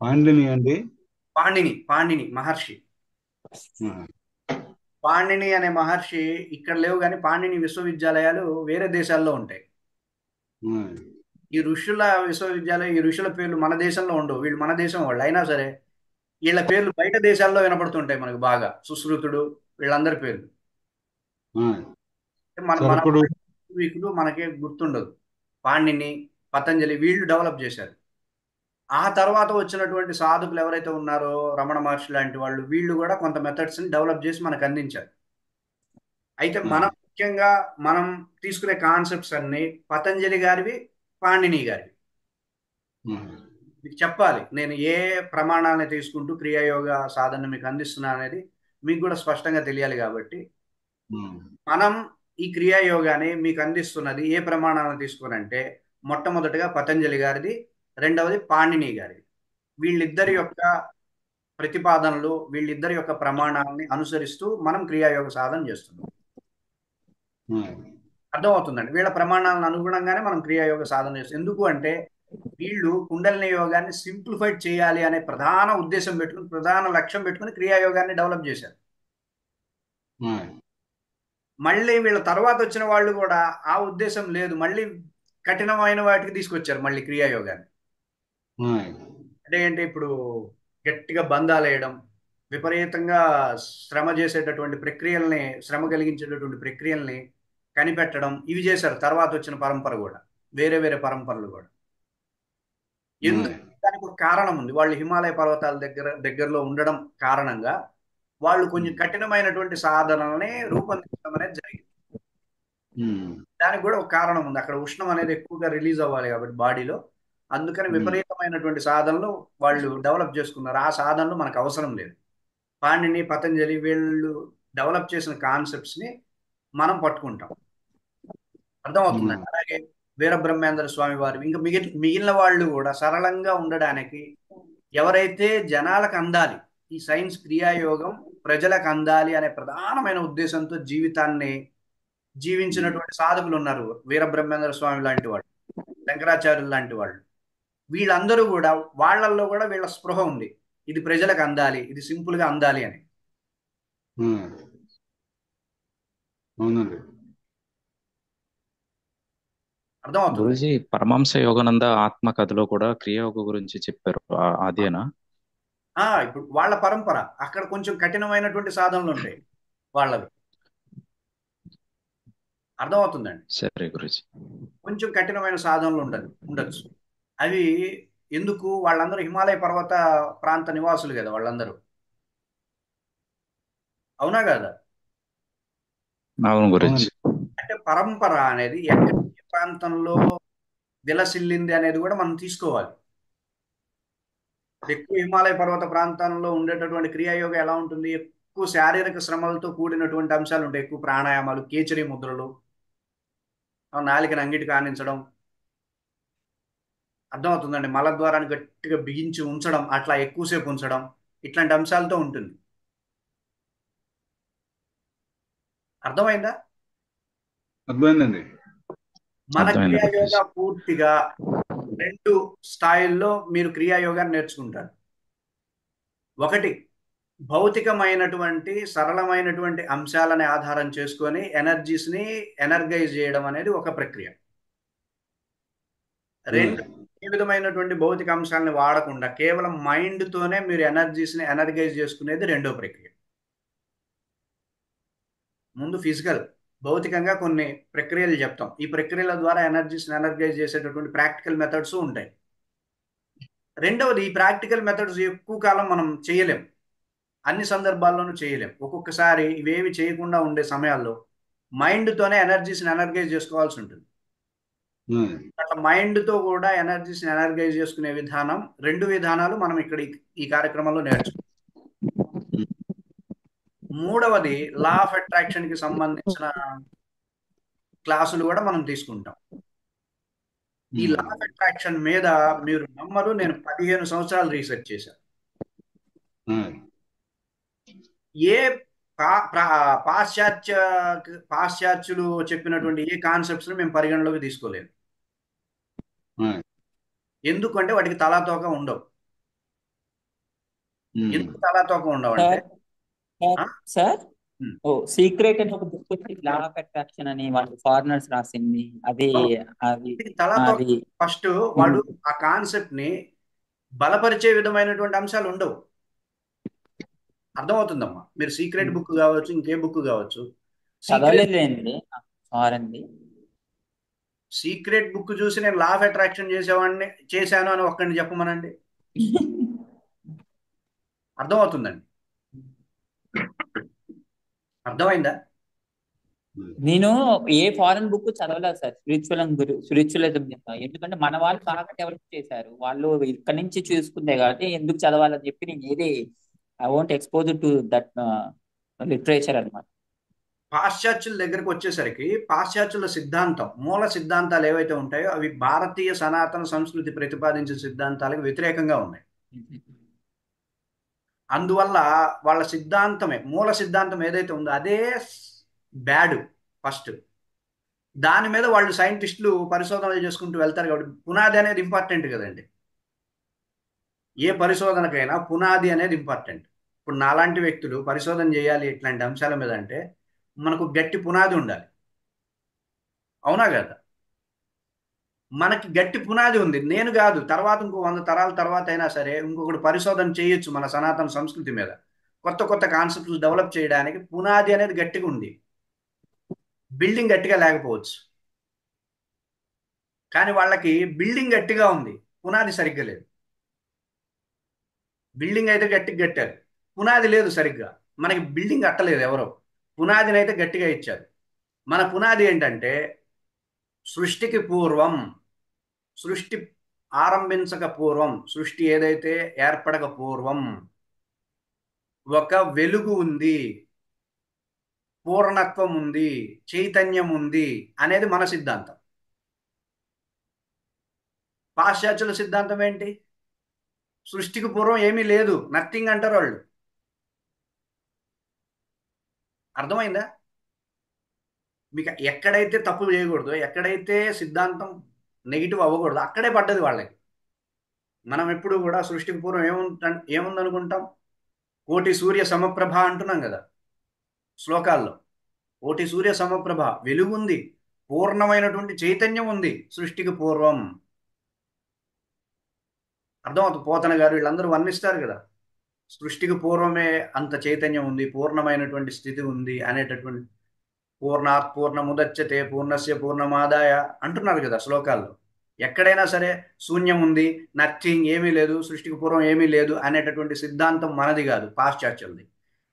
పాండిని అండి. పాణిని మహర్షి. ఆ, పాణిని అనే మహర్షి ఇక్కడ లేవు, కానీ పాణిని విశ్వవిద్యాలయాలు వేరే దేశాల్లో ఉంటాయి. ఆ, ఈ ఋషుల విశ్వవిద్యాలయం, ఈ ఋషుల పేర్లు మన దేశంలో ఉండవు. వీళ్ళు మన దేశం వాళ్ళు అయినా సరే వీళ్ళ పేర్లు బయట దేశాల్లో వినపడుతుంటాయి మనకు బాగా. సుశ్రుతుడు, వీళ్ళందరి పేర్లు ఆ. మన మన చరకుడు. పూర్వీకులు మనకే గుర్తుండదు. పాణిని, పతంజలి వీళ్ళు డెవలప్ చేశారు. ఆ తర్వాత వచ్చినటువంటి సాధకులు ఎవరైతే ఉన్నారో రమణ మహర్షి లాంటి వాళ్ళు, వీళ్ళు కూడా కొంత మెథడ్స్ ని డెవలప్ చేసి మనకు అందించారు. అయితే ఆ, మనం ముఖ్యంగా మనం తీసుకునే కాన్సెప్ట్స్ అన్ని పతంజలి గారివి, పాణిని గారివి. ఆ, మీకు చెప్పాలి నేను ఏ ప్రమాణాలను తీసుకుంటూ క్రియాయోగ సాధన మీకు అందిస్తున్నా అనేది మీకు కూడా స్పష్టంగా తెలియాలి. కాబట్టి ఆ. మనం ఈ క్రియాయోగాన్ని మీకు అందిస్తున్నది ఏ ప్రమాణాలను తీసుకునంటే మొట్టమొదటిగా పతంజలి గారిది, రెండవది పాణిని గారిది. వీళ్ళిద్దరి యొక్క ప్రతిపాదనలు, వీళ్ళిద్దరి యొక్క ప్రమాణాలని అనుసరిస్తూ మనం క్రియాయోగ సాధన చేస్తున్నాం. ఆ. అర్థమవుతుందండి. వీళ్ళ ప్రమాణాలను అనుగుణంగానే మనం క్రియాయోగ సాధన చేస్తాం. ఎందుకు అంటే వీళ్ళు కుండలిని యోగాన్ని సింప్లిఫైడ్ చేయాలి అనే ప్రధాన ఉద్దేశం పెట్టుకుని, ప్రధాన లక్ష్యం పెట్టుకుని క్రియాయోగాన్ని డెవలప్ చేశారు. ఆ. మళ్ళీ వీళ్ళ తర్వాత వచ్చిన వాళ్ళు కూడా ఆ ఉద్దేశం లేదు, మళ్ళీ కఠినమైన వాటికి తీసుకొచ్చారు మళ్ళీ క్రియాయోగాన్ని. ఆ. అంటే ఏంటి, ఇప్పుడు గట్టిగా బంధాలు వేయడం, విపరీతంగా శ్రమ చేసేటటువంటి ప్రక్రియల్ని, శ్రమ కలిగించేటటువంటి ప్రక్రియల్ని కనిపెట్టడం ఇవి చేశారు. తర్వాత వచ్చిన పరంపర కూడా, వేరే వేరే పరంపరలు కూడా. ఎందుకు? దానికి ఒక కారణం ఉంది. వాళ్ళు హిమాలయ పర్వతాల దగ్గరలో ఉండడం కారణంగా వాళ్ళు కొంచెం కఠినమైనటువంటి సాధనల్ని రూపొందించడం అనేది జరిగింది. దానికి కూడా ఒక కారణం ఉంది. అక్కడ ఉష్ణం అనేది ఎక్కువగా రిలీజ్ అవ్వాలి కాబట్టి బాడీలో, అందుకని విపరీతమైనటువంటి సాధనలు వాళ్ళు డెవలప్ చేసుకున్నారు. ఆ సాధనలు మనకు అవసరం లేదు. పాణిని, పతంజలి వీళ్ళు డెవలప్ చేసిన కాన్సెప్ట్స్ ని మనం పట్టుకుంటాం. అర్థమవుతుందండి. అలాగే వీరబ్రహ్మేంద్ర స్వామి వారు, ఇంకా మిగిలిన వాళ్ళు కూడా సరళంగా ఉండడానికి, ఎవరైతే జనాలకు అందాలి, ఈ సైన్స్ క్రియాయోగం ప్రజలకు అందాలి అనే ప్రధానమైన ఉద్దేశంతో జీవితాన్ని జీవించినటువంటి సాధకులు ఉన్నారు. వీరబ్రహ్మేంద్ర స్వామి లాంటి వాళ్ళు, శంకరాచార్యులు లాంటి వాళ్ళు, వీళ్ళందరూ కూడా, వాళ్ళల్లో కూడా వీళ్ళ స్పృహ ఉంది. ఇది ప్రజలకు అందాలి, ఇది సింపుల్ గా అందాలి అని. అవునండి. అర్థమవుతుంది. గురూజీ, పరమహంస యోగానంద ఆత్మ కథలో కూడా క్రియాయోగ గురించి చెప్పారు. అదేనా? ఇప్పుడు వాళ్ళ పరంపర అక్కడ కొంచెం కఠినమైనటువంటి సాధనలు ఉంటాయి వాళ్ళవి. అర్థమవుతుందండి. సరే గురూజీ. కొంచెం కఠినమైన సాధనలు ఉండొచ్చు. అవి ఎందుకు? వాళ్ళందరూ హిమాలయ పర్వత ప్రాంత నివాసులు కదా వాళ్ళందరూ, అవునా కదా? అవును గురూజీ. అంటే పరంపర అనేది ఎక్కడ ఏ ప్రాంతంలో విలసిల్లింది అనేది కూడా మనం తీసుకోవాలి. ఎక్కువ హిమాలయ పర్వత ప్రాంతంలో ఉండేటటువంటి క్రియాయోగ ఎలా ఉంటుంది? ఎక్కువ శారీరక శ్రమలతో కూడినటువంటి అంశాలు ఉంటాయి. ఎక్కువ ప్రాణాయామాలు, కేచరి ముద్రలు, నాలికని అంగిటికి ఆనించడం, అర్థమవుతుందండి, మలద్వారాన్ని గట్టిగా బిగించి ఉంచడం, అట్లా ఎక్కువసేపు ఉంచడం, ఇట్లాంటి అంశాలతో ఉంటుంది. అర్థమైందా? అర్థమైందండి. మన అర్థమైంది క్రియాయోగ గురూజీ. పూర్తిగా 2 స్థాయిల్లో మీరు క్రియాయోగాన్ని నేర్చుకుంటారు. ఒకటి, భౌతికమైనటువంటి సరళమైనటువంటి అంశాలని ఆధారం చేసుకొని ఎనర్జీస్ ని ఎనర్గైజ్ చేయడం అనేది ఒక ప్రక్రియ. రెండు, ఏ విధమైనటువంటి భౌతిక అంశాలని వాడకుండా కేవలం మైండ్ తోనే మీరు ఎనర్జీస్ ని ఎనర్గైజ్ చేసుకునేది రెండో ప్రక్రియ. ముందు ఫిజికల్, భౌతికంగా కొన్ని ప్రక్రియలు చెప్తాం. ఈ ప్రక్రియల ద్వారా ఎనర్జీస్ ని ఎనర్గైజ్ చేసేటటువంటి ప్రాక్టికల్ మెథడ్స్ ఉంటాయి. రెండవది, ఈ ప్రాక్టికల్ మెథడ్స్ ఎక్కువ కాలం మనం చేయలేం, అన్ని సందర్భాల్లోనూ చేయలేం. ఒక్కొక్కసారి ఇవేవి చేయకుండా ఉండే సమయాల్లో మైండ్ తోనే ఎనర్జీస్ ని ఎనర్గైజ్ చేసుకోవాల్సి ఉంటుంది. అట్లా మైండ్ తో కూడా ఎనర్జీస్ ని ఎనర్గైజ్ చేసుకునే విధానం, 2 విధానాలు మనం ఇక్కడ ఈ కార్యక్రమంలో నేర్చుకుంటాం. మూడవది, లా ఆఫ్ అట్రాక్షన్ కి సంబంధించిన క్లాసులు కూడా మనం తీసుకుంటాం. ఈ లా ఆఫ్ అట్రాక్షన్ మీద మీరు నమ్మరు, నేను 15 సంవత్సరాలు రీసెర్చ్ చేశాను. ఏ పాశ్చాత్యులు చెప్పినటువంటి ఏ కాన్సెప్ట్స్ మేము పరిగణలోకి తీసుకోలేదు. ఎందుకంటే వాటికి తలాతోక ఉండవు. ఎందుకు తలాతోక ఉండవు అంటే, సార్ ఓ సీక్రెట్ అని ఒక బుక్ వచ్చి లా ఆఫ్ అట్రాక్షన్ అని వాళ్ళు ఫారినర్స్ రాసింది. అది తలాతోక ఫస్ట్ వాడు ఆ కాన్సెప్ట్ ని బలపరిచే విధమైనటువంటి అంశాలు ఉండవు. అర్థమవుతుందమ్మా? మీరు సీక్రెట్ బుక్ కావచ్చు, ఇంకే బుక్ కావచ్చు, చదవలేదండి. సారండి, సీక్రెట్ బుక్ చూసి నేను లా ఆఫ్ అట్రాక్షన్ చేశాను అని ఒక్కడిని చెప్పమనండి. అర్థమవుతుందండి? అర్థమైందా? నేను ఏ ఫారెన్ బుక్ చదవలేదు సార్, స్పిరిచువలిజం మీద. ఎందుకంటే మన వాళ్ళు బాగా డెవలప్ చేశారు, వాళ్ళు ఇక్కడ నుంచి చూసుకుందే కాబట్టి ఎందుకు చదవాలని చెప్పి నేను ఏది I want expose to that literature అనమాట. పాశ్చాత్యుల దగ్గరకు వచ్చేసరికి పాశ్చాత్యుల సిద్ధాంతం, మూల సిద్ధాంతాలు ఏవైతే ఉంటాయో అవి భారతీయ సనాతన సంస్కృతి ప్రతిపాదించిన సిద్ధాంతాలకు వ్యతిరేకంగా ఉన్నాయి. అందువల్ల వాళ్ళ సిద్ధాంతమే, మూల సిద్ధాంతం ఏదైతే ఉందో అదే బ్యాడ్ ఫస్ట్. దాని మీద వాళ్ళు సైంటిస్టులు పరిశోధనలు చేసుకుంటూ వెళ్తారు కాబట్టి పునాది అనేది ఇంపార్టెంట్ కదండి. ఏ పరిశోధనకైనా పునాది అనేది ఇంపార్టెంట్. ఇప్పుడు నాలాంటి వ్యక్తులు పరిశోధన చేయాలి ఇట్లాంటి అంశాల మీద అంటే మనకు గట్టి పునాది ఉండాలి, అవునా కదా? మనకి గట్టి పునాది ఉంది. నేను కాదు, తర్వాత ఇంకో 100 తరాల తర్వాత అయినా సరే ఇంకొకటి పరిశోధన చేయొచ్చు మన సనాతన సంస్కృతి మీద. కొత్త కొత్త కాన్సెప్ట్స్ డెవలప్ చేయడానికి పునాది అనేది గట్టిగా ఉంది. బిల్డింగ్ గట్టిగా లేకపోవచ్చు, కానీ వాళ్ళకి బిల్డింగ్ గట్టిగా ఉంది, పునాది సరిగ్గా లేదు. బిల్డింగ్ అయితే గట్టిగా కట్టారు, పునాది లేదు సరిగ్గా. మనకి బిల్డింగ్ కట్టలేదు ఎవరో, పునాదిని అయితే గట్టిగా ఇచ్చారు. మన పునాది ఏంటంటే సృష్టికి పూర్వం, సృష్టి ఆరంభించక పూర్వం, సృష్టి ఏదైతే ఏర్పడక పూర్వం ఒక వెలుగు ఉంది, పూర్ణత్వం ఉంది, చైతన్యం ఉంది అనేది మన సిద్ధాంతం. పాశ్చాత్యుల సిద్ధాంతం ఏంటి? సృష్టికి పూర్వం ఏమీ లేదు, నథింగ్ అంటారు వాళ్ళు. అర్థమైందా? మీకు ఎక్కడైతే తప్పు చేయకూడదు, ఎక్కడైతే సిద్ధాంతం నెగిటివ్ అవ్వకూడదు, అక్కడే పడ్డది వాళ్ళకి. మనం ఎప్పుడు కూడా సృష్టికి పూర్వం ఏముందనుకుంటాం? కోటి సూర్య సమప్రభ అంటున్నాం కదా శ్లోకాల్లో. కోటి సూర్య సమప్రభ, వెలుగుంది, పూర్ణమైనటువంటి చైతన్యం ఉంది సృష్టికి పూర్వం. అర్థమవుతుంది. పోతన గారు వీళ్ళందరూ వర్ణిస్తారు కదా, సృష్టికి పూర్వమే అంత చైతన్యం ఉంది, పూర్ణమైనటువంటి స్థితి ఉంది అనేటటువంటి. పూర్ణాత్ పూర్ణముదచ్యతే పూర్ణస్య పూర్ణమాదాయ అంటున్నారు కదా శ్లోకాల్లో. ఎక్కడైనా సరే శూన్యం ఉంది, నథింగ్, ఏమీ లేదు, సృష్టికి పూర్వం ఏమీ లేదు అనేటటువంటి సిద్ధాంతం మనది కాదు, పాశ్చాత్యులది.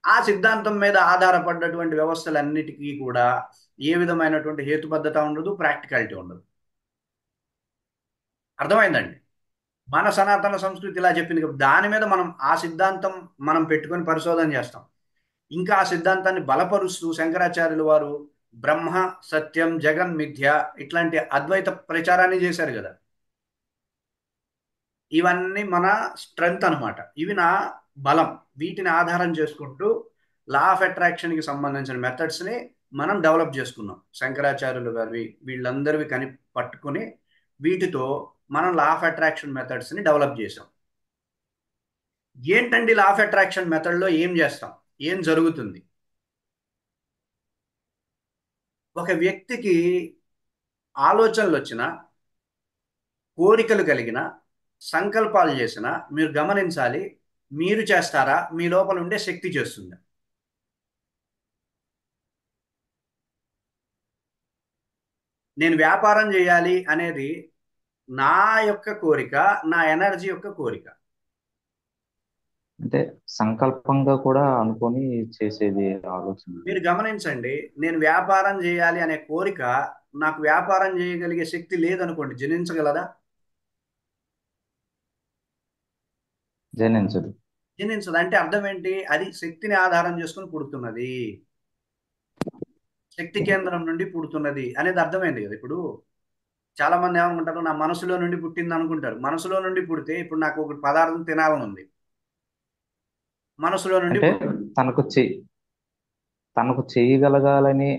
ఆ సిద్ధాంతం మీద ఆధారపడ్డటువంటి వ్యవస్థలన్నిటికీ కూడా ఏ విధమైనటువంటి హేతుబద్ధత ఉండదు, ప్రాక్టికాలిటీ ఉండదు. అర్థమైందండి? మన సనాతన సంస్కృతి ఇలా చెప్పింది కాబట్టి దాని మీద మనం ఆ సిద్ధాంతం మనం పెట్టుకొని పరిశోధన చేస్తాం. ఇంకా ఆ సిద్ధాంతాన్ని బలపరుస్తూ శంకరాచార్యులు వారు బ్రహ్మ సత్యం జగన్ మిథ్య ఇట్లాంటి అద్వైత ప్రచారాన్ని చేశారు కదా. ఇవన్నీ మన స్ట్రెంగ్త్ అనమాట, ఇవి నా బలం. వీటిని ఆధారం చేసుకుంటూ లా ఆఫ్ అట్రాక్షన్కి సంబంధించిన మెథడ్స్ని మనం డెవలప్ చేసుకున్నాం. శంకరాచార్యులు గారివి వీళ్ళందరివి పట్టుకుని వీటితో మనం లా ఆఫ్ అట్రాక్షన్ మెథడ్స్ని డెవలప్ చేసాం. ఏంటండి లా ఆఫ్ అట్రాక్షన్ మెథడ్లో ఏం చేస్తాం, ఏం జరుగుతుంది? ఒక వ్యక్తికి ఆలోచనలు వచ్చిన, కోరికలు కలిగిన, సంకల్పాలు చేసిన మీరు గమనించాలి, మీరు చేస్తారా, మీ లోపల ఉండే శక్తి చేస్తుందా? నేను వ్యాపారం చేయాలి అనేది నా యొక్క కోరిక, నా ఎనర్జీ యొక్క కోరిక. అంటే సంకల్పంగా కూడా అనుకొని చేసేది ఆలోచన. మీరు గమనించండి, నేను వ్యాపారం చేయాలి అనే కోరిక, నాకు వ్యాపారం చేయగలిగే శక్తి లేదనుకోండి, జనించగలదా? జనించదు. జనించదు అంటే అర్థం ఏంటి? అది శక్తిని ఆధారం చేసుకుని పుడుతున్నది, శక్తి కేంద్రం నుండి పుడుతున్నది అనేది అర్థమైంది కదా. ఇప్పుడు చాలా మంది ఏమనుకుంటారు, నా మనసులో నుండి పుట్టింది అనుకుంటారు. మనసులో నుండి పుడితే ఇప్పుడు నాకు ఒక పదార్థం తినాలని ఉంది, మనసులో నుండి అంటే తనకు చేయగలగాలని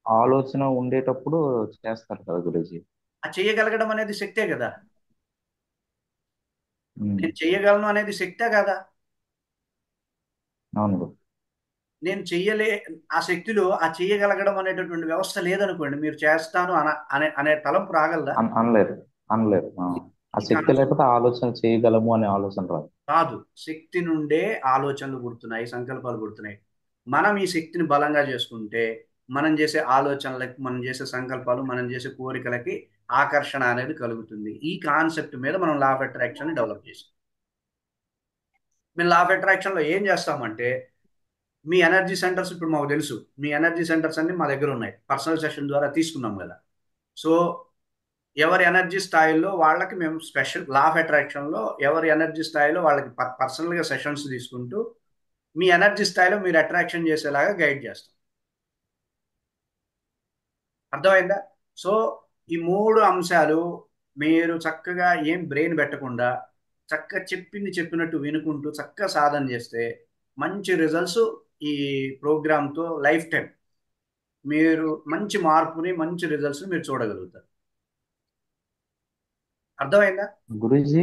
ఆలోచన ఉండేటప్పుడు చేస్తారు కదా గురూజీ. ఆ చేయగలగడం అనేది శక్తే కదా. ఉమ్, నేను చేయగలను అనేది శక్తే కదా. అవును గురు. నేను చెయ్యలే, ఆ శక్తిలో ఆ చేయగలగడం అనేటటువంటి వ్యవస్థ లేదనుకోండి, మీరు చేస్తాను అనే తలంపు రాగలదా? అనలేరు, అనలేరు. ఆ ఈ శక్తి కాన్సెప్ట్ లేకపోతే ఆలోచన చేయగలము అనే ఆలోచన రాదు. కాదు, శక్తి నుండే ఆలోచనలు పుడుతున్నాయి, సంకల్పాలు పుడుతున్నాయి. మనం ఈ శక్తిని బలంగా చేసుకుంటే మనం చేసే ఆలోచనలకి, మనం చేసే సంకల్పాలు, మనం చేసే కోరికలకి ఆకర్షణ అనేది కలుగుతుంది. ఈ కాన్సెప్ట్ మీద మనం లా ఆఫ్ అట్రాక్షన్ డెవలప్ చేసాం. మేము లా ఆఫ్ అట్రాక్షన్లో ఏం చేస్తామంటే, మీ ఎనర్జీ సెంటర్స్ ఇప్పుడు మాకు తెలుసు, మీ ఎనర్జీ సెంటర్స్ అన్ని మా దగ్గర ఉన్నాయి, పర్సనల్ సెషన్ ద్వారా తీసుకున్నాం కదా. సో ఎవరి ఎనర్జీ స్థాయిలో వాళ్ళకి మేము స్పెషల్ లా ఆఫ్ అట్రాక్షన్లో ఎవరి ఎనర్జీ స్థాయిలో వాళ్ళకి పర్సనల్గా సెషన్స్ తీసుకుంటూ మీ ఎనర్జీ స్థాయిలో మీరు అట్రాక్షన్ చేసేలాగా గైడ్ చేస్తాం. అర్థమైందా? సో ఈ మూడు అంశాలు మీరు చక్కగా ఏం బ్రెయిన్ పెట్టకుండా చక్కగా చెప్పింది చెప్పినట్టు వినుకుంటూ చక్కగా సాధన చేస్తే మంచి రిజల్ట్స్ ఈ ప్రోగ్రామ్తో లైఫ్ టైం మీరు మంచి మార్పుని, మంచి రిజల్ట్స్ మీరు చూడగలుగుతారు. అర్థమైందా? గురూజీ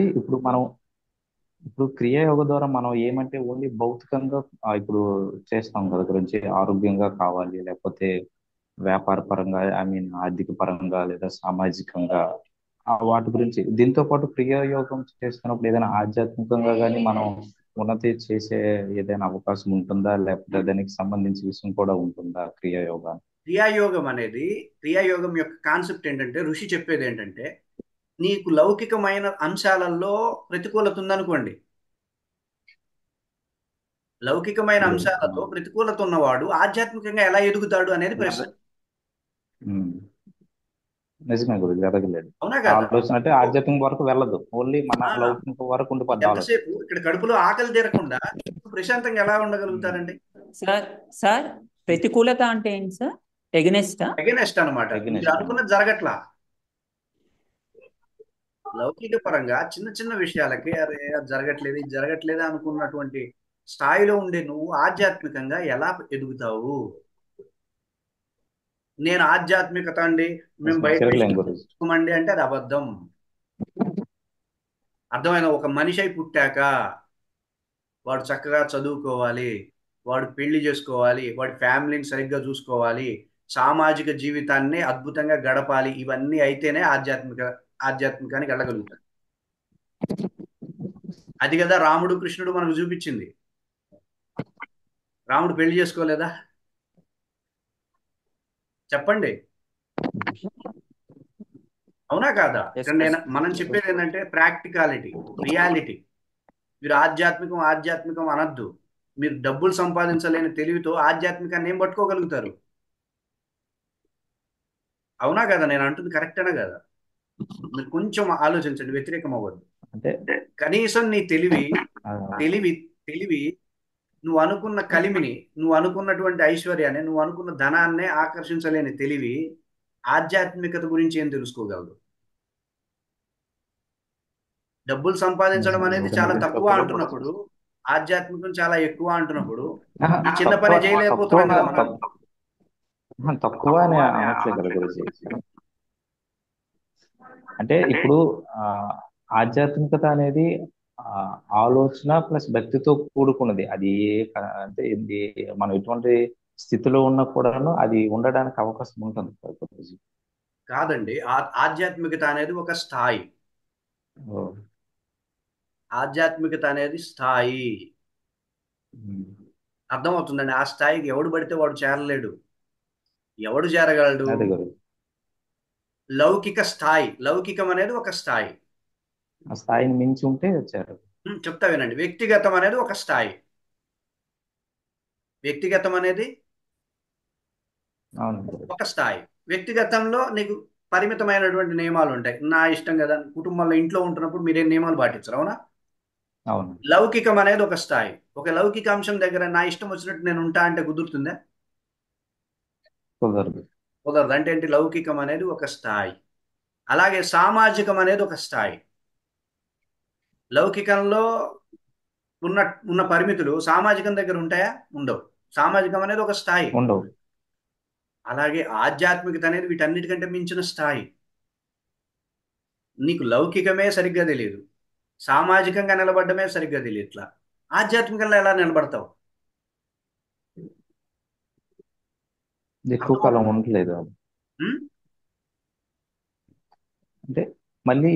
ఇప్పుడు క్రియాయోగ ద్వారా మనం ఏమంటే ఓన్లీ భౌతికంగా ఇప్పుడు చేస్తాం కదా గురించి, ఆరోగ్యంగా కావాలి లేకపోతే వ్యాపార పరంగా, ఆర్థిక పరంగా లేదా సామాజికంగా, వాటి గురించి. దీంతో పాటు క్రియాయోగం చేస్తున్నప్పుడు ఏదైనా ఆధ్యాత్మికంగా కానీ మనం ఉన్నతి చేసే ఏదైనా అవకాశం ఉంటుందా, లేకపోతే దానికి సంబంధించి విషయం కూడా ఉంటుందా క్రియాయోగా? క్రియాయోగం అనేది, క్రియాయోగం యొక్క కాన్సెప్ట్ ఏంటంటే, ఋషి చెప్పేది ఏంటంటే, నీకు లౌకికమైన అంశాలలో ప్రతికూలత ఉందనుకోండి, లౌకికమైన అంశాలలో ప్రతికూలత ఉన్నవాడు ఆధ్యాత్మికంగా ఎలా ఎదుగుతాడు అనేది ప్రశ్న. ఉమ్. నిజమే గురించి ఎదగలేదు. అవునా కదా? ఆలోచన అంటే ఆధ్యాత్మిక వరకు వెళ్ళదు, ఓన్లీ మన ఆ, లౌకిక వరకు ఉండిపోద్ది ఆలోచన. ఎంతసేపు ఇక్కడ కడుపులో ఆకలి తీరకుండా ప్రశాంతంగా ఎలా ఉండగలుగుతారండి? సార్ సార్ ప్రతికూలత అంటే ఏంటి సార్? ఎగనెస్టా? అగెనెస్ట్ అనమాట. Against. మీరు అనుకున్నది జరగట్లా. లౌకిక పరంగా చిన్న చిన్న విషయాలకి అరే అది జరగట్లేదు, ఇది జరగట్లేదు అనుకున్నటువంటి స్థాయిలో ఉండే నువ్వు ఆధ్యాత్మికంగా ఎలా ఎదుగుతావు? నేను ఆధ్యాత్మికత అండి, మేము బయట తిరగలేం గురించి. అండి అంటే అది అబద్ధం. అర్థమైన ఒక మనిషి అయి పుట్టాక వాడు చక్కగా చదువుకోవాలి, వాడు పెళ్లి చేసుకోవాలి, వాడి ఫ్యామిలీని సరిగ్గా చూసుకోవాలి, సామాజిక జీవితాన్ని అద్భుతంగా గడపాలి. ఇవన్నీ అయితేనే ఆధ్యాత్మికానికి వెళ్ళగలుగుతాడు. అది కదా రాముడు కృష్ణుడు మనకు చూపించింది. రాముడు పెళ్లి చేసుకోలేదా? చెప్పండి, అవునా కాదా? ఇక్కడ మనం చెప్పేది ఏంటంటే ప్రాక్టికాలిటీ, రియాలిటీ. మీరు ఆధ్యాత్మికం ఆధ్యాత్మికం అనొద్దు. మీరు డబ్బులు సంపాదించలేని తెలివితో ఆధ్యాత్మికాన్ని ఏం పట్టుకోగలుగుతారు? అవునా కదా? నేను అంటుంది కరెక్టేనా కదా? మీరు కొంచెం ఆలోచించండి, వ్యతిరేకం అవ్వద్దు. అంటే కనీసం నీ తెలివి ఆ, తెలివి తెలివి నువ్వు అనుకున్న కలిమిని, నువ్వు అనుకున్నటువంటి ఐశ్వర్యాన్ని, నువ్వు అనుకున్న ధనాన్నే ఆకర్షించలేని తెలివి ఆధ్యాత్మికత గురించి ఏం తెలుసుకోగలదు? డబ్బులు సంపాదించడం అనేది చాలా తక్కువ అంటున్నప్పుడు, ఆధ్యాత్మికం చాలా ఎక్కువ అంటున్నప్పుడు, ఈ చిన్న పని తక్కువ చేయలేకపోతున్నాం కదా మనం. తక్కువ అని అనట్లేదు కదా గురించి. అంటే ఇప్పుడు ఆ, ఆధ్యాత్మికత అనేది ఆలోచన ప్లస్ భక్తితో కూడుకున్నది. అది అంటే ఇది మనం ఎటువంటి స్థితిలో ఉన్నా కూడాను అది ఉండడానికి అవకాశం ఉంటుంది కదా గురూజీ. కాదండి, ఆధ్యాత్మికత అనేది ఒక స్థాయి. ఓ. ఆధ్యాత్మికత అనేది స్థాయి. ఉమ్. అర్థమవుతుందండి? ఆ స్థాయికి ఎవడు పడితే వాడు చేరలేడు. ఎవడు చేరగలడు? అదే గురు. లౌకిక స్థాయి. లౌకికం అనేది ఒక స్థాయి. ఆ స్థాయిని మించి ఉంటే వచ్చారు. చెప్తా వినండి. వ్యక్తిగతం అనేది ఒక స్థాయి. వ్యక్తిగతం అనేది అవును గురు. ఒక స్థాయి. వ్యక్తిగతంలో నీకు పరిమితమైనటువంటి నియమాలు ఉంటాయి. నా ఇష్టం కదా, కుటుంబంలో ఇంట్లో ఉంటున్నప్పుడు మీరేం నియమాలు పాటించరు, అవునా? అవును. లౌకికం అనేది ఒక స్థాయి. ఒక లౌకిక అంశం దగ్గర నా ఇష్టం వచ్చినట్టు నేను ఉంటా అంటే కుదురుతుందా? కుదరదు. కుదరదు. అంటే ఏంటి? లౌకికం అనేది ఒక స్థాయి. అలాగే సామాజికం అనేది ఒక స్థాయి. లౌకికంలో ఉన్న ఉన్న పరిమితులు సామాజికం దగ్గర ఉంటాయా? ఉండవు. సామాజికం అనేది ఒక స్థాయి. ఉండవు. అలాగే ఆధ్యాత్మికత అనేది వీటన్నిటికంటే మించిన స్థాయి. నీకు లౌకికమే సరిగ్గా తెలియదు, సామాజికంగా నిలబడమే సరిగ్గా తెలియట్లా, ఆధ్యాత్మికంగా ఎలా నిలబడతావు? ఎక్కువ కాలం ఉండలేదు. ఉం? అంటే మళ్ళీ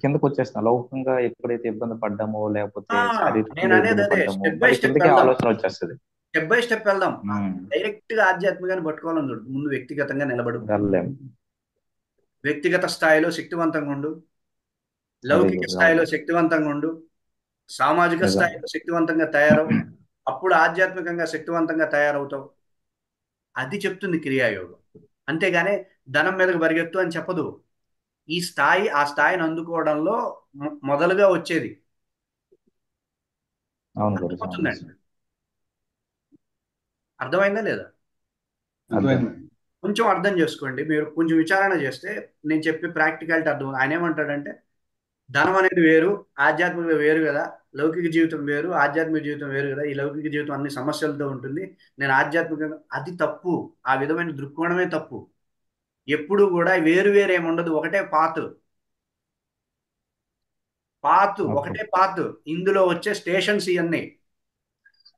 కిందకు వచ్చేస్తాం. లౌకికంగా ఎప్పుడైతే ఇబ్బంది పడ్డామో, లేకపోతే నేను శారీరకంగా అనేది ఇబ్బంది అదే, పడ్డామో, స్టెప్ బై మరి స్టెప్ కిందకి వెళ్దాం. ఆలోచన వచ్చేస్తుంది. స్టెప్ బై స్టెప్ వెళ్దాం. ఉమ్. డైరెక్ట్ గా ఆధ్యాత్మికాన్ని పట్టుకోవాలని చూడు. ముందు వ్యక్తిగతంగా నిలబడు. వెళ్ళలేం. వ్యక్తిగత స్థాయిలో శక్తివంతంగా ఉండు, అదే లౌకిక గురు. స్థాయిలో శక్తివంతంగా ఉండు, సామాజిక నిజం. స్థాయిలో శక్తివంతంగా తయారవు. అప్పుడు ఆధ్యాత్మికంగా శక్తివంతంగా తయారవుతావు. అది చెప్తుంది క్రియాయోగం. అంతేగాని ధనం మీదకు పరిగెత్తు అని చెప్పదు. ఈ స్థాయి ఆ స్థాయిని అందుకోవడంలో మొదలుగా వచ్చేది. అవును గురు. అర్థమవుతుందండి? అర్థమైందా లేదా? అర్థమైంది. కొంచెం అర్థం చేసుకోండి. మీరు కొంచెం విచారణ చేస్తే నేను చెప్పే ప్రాక్టికాలిటీ అర్థం. ఆయన ఏమంటాడంటే, ధనం అనేది వేరు, ఆధ్యాత్మిక వేరు కదా, లౌకిక జీవితం వేరు, ఆధ్యాత్మిక జీవితం వేరు కదా, ఈ లౌకిక జీవితం అన్ని సమస్యలతో ఉంటుంది, నేను ఆధ్యాత్మికంగా, అది తప్పు. ఆ విధమైన దృక్కోణమే తప్పు. ఎప్పుడు కూడా వేరు వేరు ఏమి ఉండదు, ఒకటే పాత్. ఒకటే పాత్. ఇందులో వచ్చే స్టేషన్స్ ఇవన్నీ.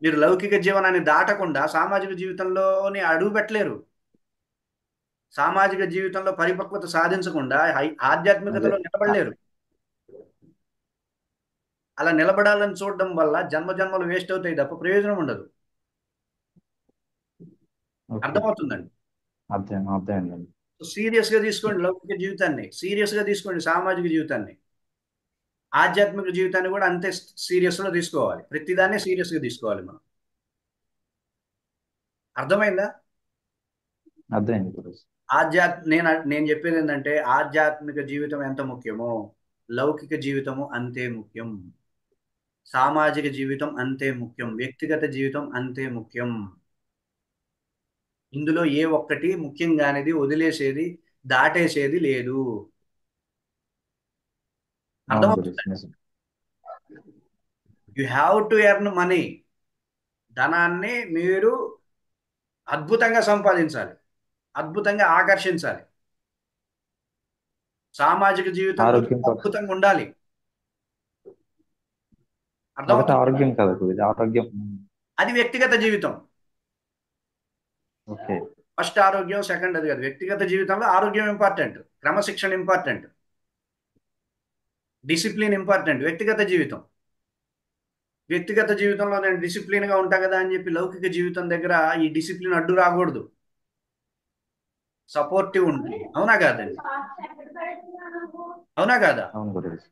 మీరు లౌకిక జీవనాన్ని దాటకుండా సామాజిక జీవితంలోని అడుగు పెట్టలేరు. సామాజిక జీవితంలో పరిపక్వత సాధించకుండా ఆధ్యాత్మికతలో నిలబడలేరు. అలా నిలబడాలని చూడడం వల్ల జన్మ జన్మలు వేస్ట్ అవుతాయి తప్ప ప్రయోజనం ఉండదు. ఓకే. అర్థమవుతుందండి? అర్థం అర్థమైందండి. సీరియస్ గా తీసుకోండి లౌకిక జీవితాన్ని, సీరియస్ గా తీసుకోండి సామాజిక జీవితాన్ని, ఆధ్యాత్మిక జీవితాన్ని కూడా అంతే సీరియస్ లో తీసుకోవాలి. ప్రతిదాన్ని సీరియస్ గా తీసుకోవాలి మనం. అర్థమైందా? అర్థమైంది గురుజీ. నేను చెప్పేది ఏంటంటే ఆధ్యాత్మిక జీవితం ఎంత ముఖ్యమో లౌకిక జీవితము అంతే ముఖ్యం, సామాజిక జీవితం అంతే ముఖ్యం, వ్యక్తిగత జీవితం అంతే ముఖ్యం. ఇందులో ఏ ఒక్కటి ముఖ్యంగానేది వదిలేసేది దాటేసేది లేదు. అవును గురుజీ, అర్థమవుతుంది? నిజం. You have to earn money. ధనాన్ని మీరు అద్భుతంగా సంపాదించాలి, అద్భుతంగా ఆకర్షించాలి. సామాజిక జీవితంలో ఆరోగ్యం కూడా. అద్భుతంగా ఉండాలి. మొదట అర్థమవుతుంది? ఆరోగ్యం కదా గురుజీ, ఆరోగ్యం. అది వ్యక్తిగత జీవితం. ఓకే. ఫస్ట్ ఆరోగ్యం, సెకండ్ అది కాదు. వ్యక్తిగత జీవితంలో ఆరోగ్యం ఇంపార్టెంట్, క్రమశిక్షణ ఇంపార్టెంట్, డిసిప్లిన్ ఇంపార్టెంట్. వ్యక్తిగత జీవితంలో నేను డిసిప్లిన్ గా ఉంటా కదా అని చెప్పి లౌకిక జీవితం దగ్గర ఈ డిసిప్లిన్ అడ్డు రాకూడదు, సపోర్టివ్ ఉండాలి. అవునా కాదండి? అవునా కాదా? అవును గురుజీ.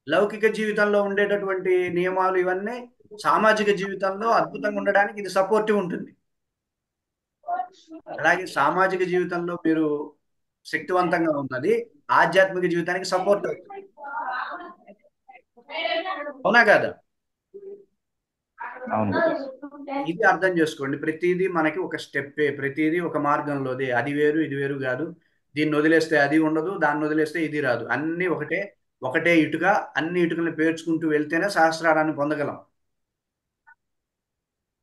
లౌకిక జీవితంలో ఉండేటటువంటి నియమాలు ఇవన్నీ సామాజిక జీవితంలో అద్భుతంగా ఉండడానికి ఇది సపోర్టివ్ ఉంటుంది. అలాగే సామాజిక జీవితంలో మీరు శక్తివంతంగా ఉన్నది ఆధ్యాత్మిక జీవితానికి సపోర్ట్ అవుతుంది. అవునా కాదా? అవును గురుజీ. ఇది అర్థం చేసుకోండి. ప్రతిదీ మనకి ఒక స్టెప్పే, ప్రతిదీ ఒక మార్గంలోదే. అది వేరు ఇది వేరు కాదు. దీన్ని వదిలేస్తే అది ఉండదు, దాన్ని వదిలేస్తే ఇది రాదు. అన్నీ ఒకటే, ఒకటే ఇటుక. అన్ని ఇటుకల్ని పేర్చుకుంటూ వెళ్తేనే సహస్రారాన్ని పొందగలం.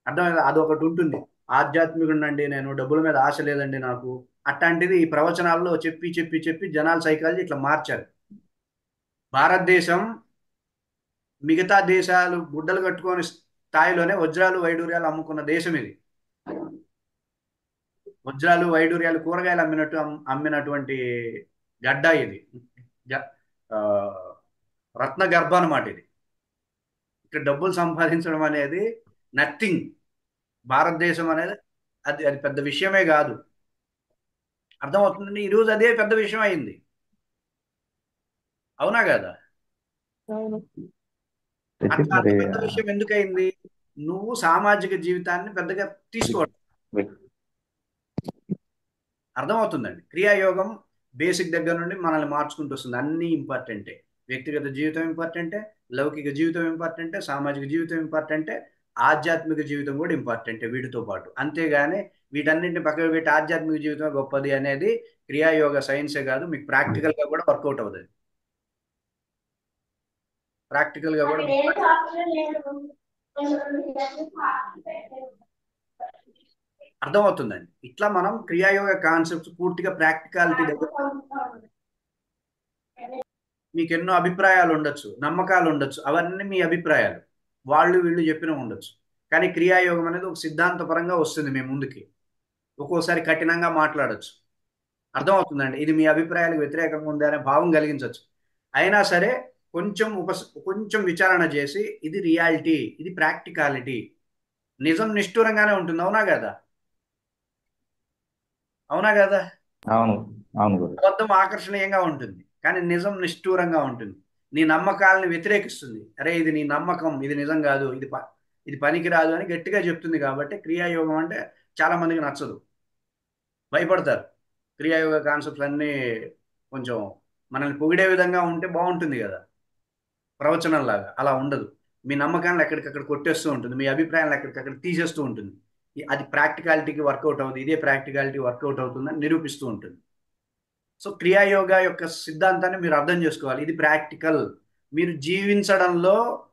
అర్థమైందా? అదొకటి ఉంటుంది. ఆధ్యాత్మికుడినండి నేను, డబ్బుల మీద ఆశ లేదండి నాకు. అట్లాంటిది ఈ ప్రవచనాల్లో చెప్పి చెప్పి చెప్పి జనాల సైకాలజీ ఇట్లా మార్చారు. భారతదేశం మిగతా దేశాలు గుడ్డలు కట్టుకొని స్థాయిలోనే వజ్రాలు వైడూర్యాలు అమ్ముకున్న దేశం ఇది. వజ్రాలు వైడూర్యాలు కూరగాయలు అమ్మినటువంటి గడ్డ ఇది. గ- ఆ, రత్న గర్భ అన్నమాట ఇది. ఇక్కడ డబ్బులు సంపాదించడం అనేది నథింగ్. భారతదేశం అనేది అది అది పెద్ద విషయమే కాదు. అర్థమవుతుందండి? ఈరోజు అదే పెద్ద విషయం అయింది. అవునా కదా? అయితే అట్లా అంత మరి పెద్ద విషయం ఎందుకయింది? నువ్వు సామాజిక జీవితాన్ని పెద్దగా తీసుకోవడం. వ్యక్- అర్థమవుతుందండి? క్రియాయోగం బేసిక్ దగ్గర నుండి మనల్ని మార్చుకుంటూ వస్తుంది. అన్నీ ఇంపార్టెంటే. వ్యక్తిగత జీవితం ఇంపార్టెంటే, లౌకిక జీవితం ఇంపార్టెంటే, సామాజిక జీవితం ఇంపార్టెంటే, ఆధ్యాత్మిక జీవితం కూడా ఇంపార్టెంటే వీటితో పాటు. అంతేగాని వీటన్నింటిని పక్కకు పెట్టి ఆధ్యాత్మిక జీవితం గొప్పది అనేది క్రియాయోగ సైన్సే కాదు, మీకు ప్రాక్టికల్ గా కూడా వర్కౌట్ అవుతుంది. ప్రాక్టికల్ గా కూడా అర్థమవుతుందండి. ఇట్లా మనం క్రియాయోగ కాన్సెప్ట్స్ పూర్తిగా ప్రాక్టికాలిటీ దగ్గర. మీకు ఎన్నో అభిప్రాయాలు ఉండొచ్చు, నమ్మకాలు ఉండొచ్చు, అవన్నీ మీ అభిప్రాయాలు, వాళ్ళు వీళ్ళు చెప్పిన ఉండొచ్చు. కానీ క్రియాయోగం అనేది ఒక సిద్ధాంతపరంగా వస్తుంది మీ ముందుకి. ఒక్కోసారి కఠినంగా మాట్లాడొచ్చు. అర్థమవుతుందండి? ఇది మీ అభిప్రాయాలకు వ్యతిరేకంగా ఉంది అనే భావం కలిగించవచ్చు. అయినా సరే కొంచెం కొంచెం విచారణ చేసి ఇది రియాలిటీ, ఇది ప్రాక్టికాలిటీ, నిజం నిష్ఠూరంగానే ఉంటుంది. అవునా కదా? అవునా కదా? అవును. అవును గురుజీ. అబద్ధం ఆకర్షణీయంగా ఉంటుంది కానీ నిజం నిష్ఠూరంగా ఉంటుంది. నీ నమ్మకాలను వ్యతిరేకిస్తుంది. అరే ఇది నీ నమ్మకం, ఇది నిజం కాదు, ఇది పనికిరాదు అని గట్టిగా చెప్తుంది. కాబట్టి క్రియాయోగం అంటే చాలా మందికి నచ్చదు, భయపడతారు. క్రియాయోగ కాన్సెప్ట్స్ అన్నీ కొంచెం మనల్ని పొగిడే విధంగా ఉంటే బాగుంటుంది కదా, ప్రవచనంలాగా. అలా ఉండదు. మీ నమ్మకాలను ఎక్కడికక్కడ కొట్టేస్తూ ఉంటుంది, మీ అభిప్రాయాలను ఎక్కడికక్కడ తీసేస్తూ ఉంటుంది. అది ప్రాక్టికాలిటీకి వర్కౌట్ అవుతుంది, ఇదే ప్రాక్టికాలిటీ వర్కౌట్ అవుతుందని నిరూపిస్తూ ఉంటుంది. సో క్రియాయోగా యొక్క సిద్ధాంతాన్ని మీరు అర్థం చేసుకోవాలి. ఇది ప్రాక్టికల్, మీరు జీవించడంలో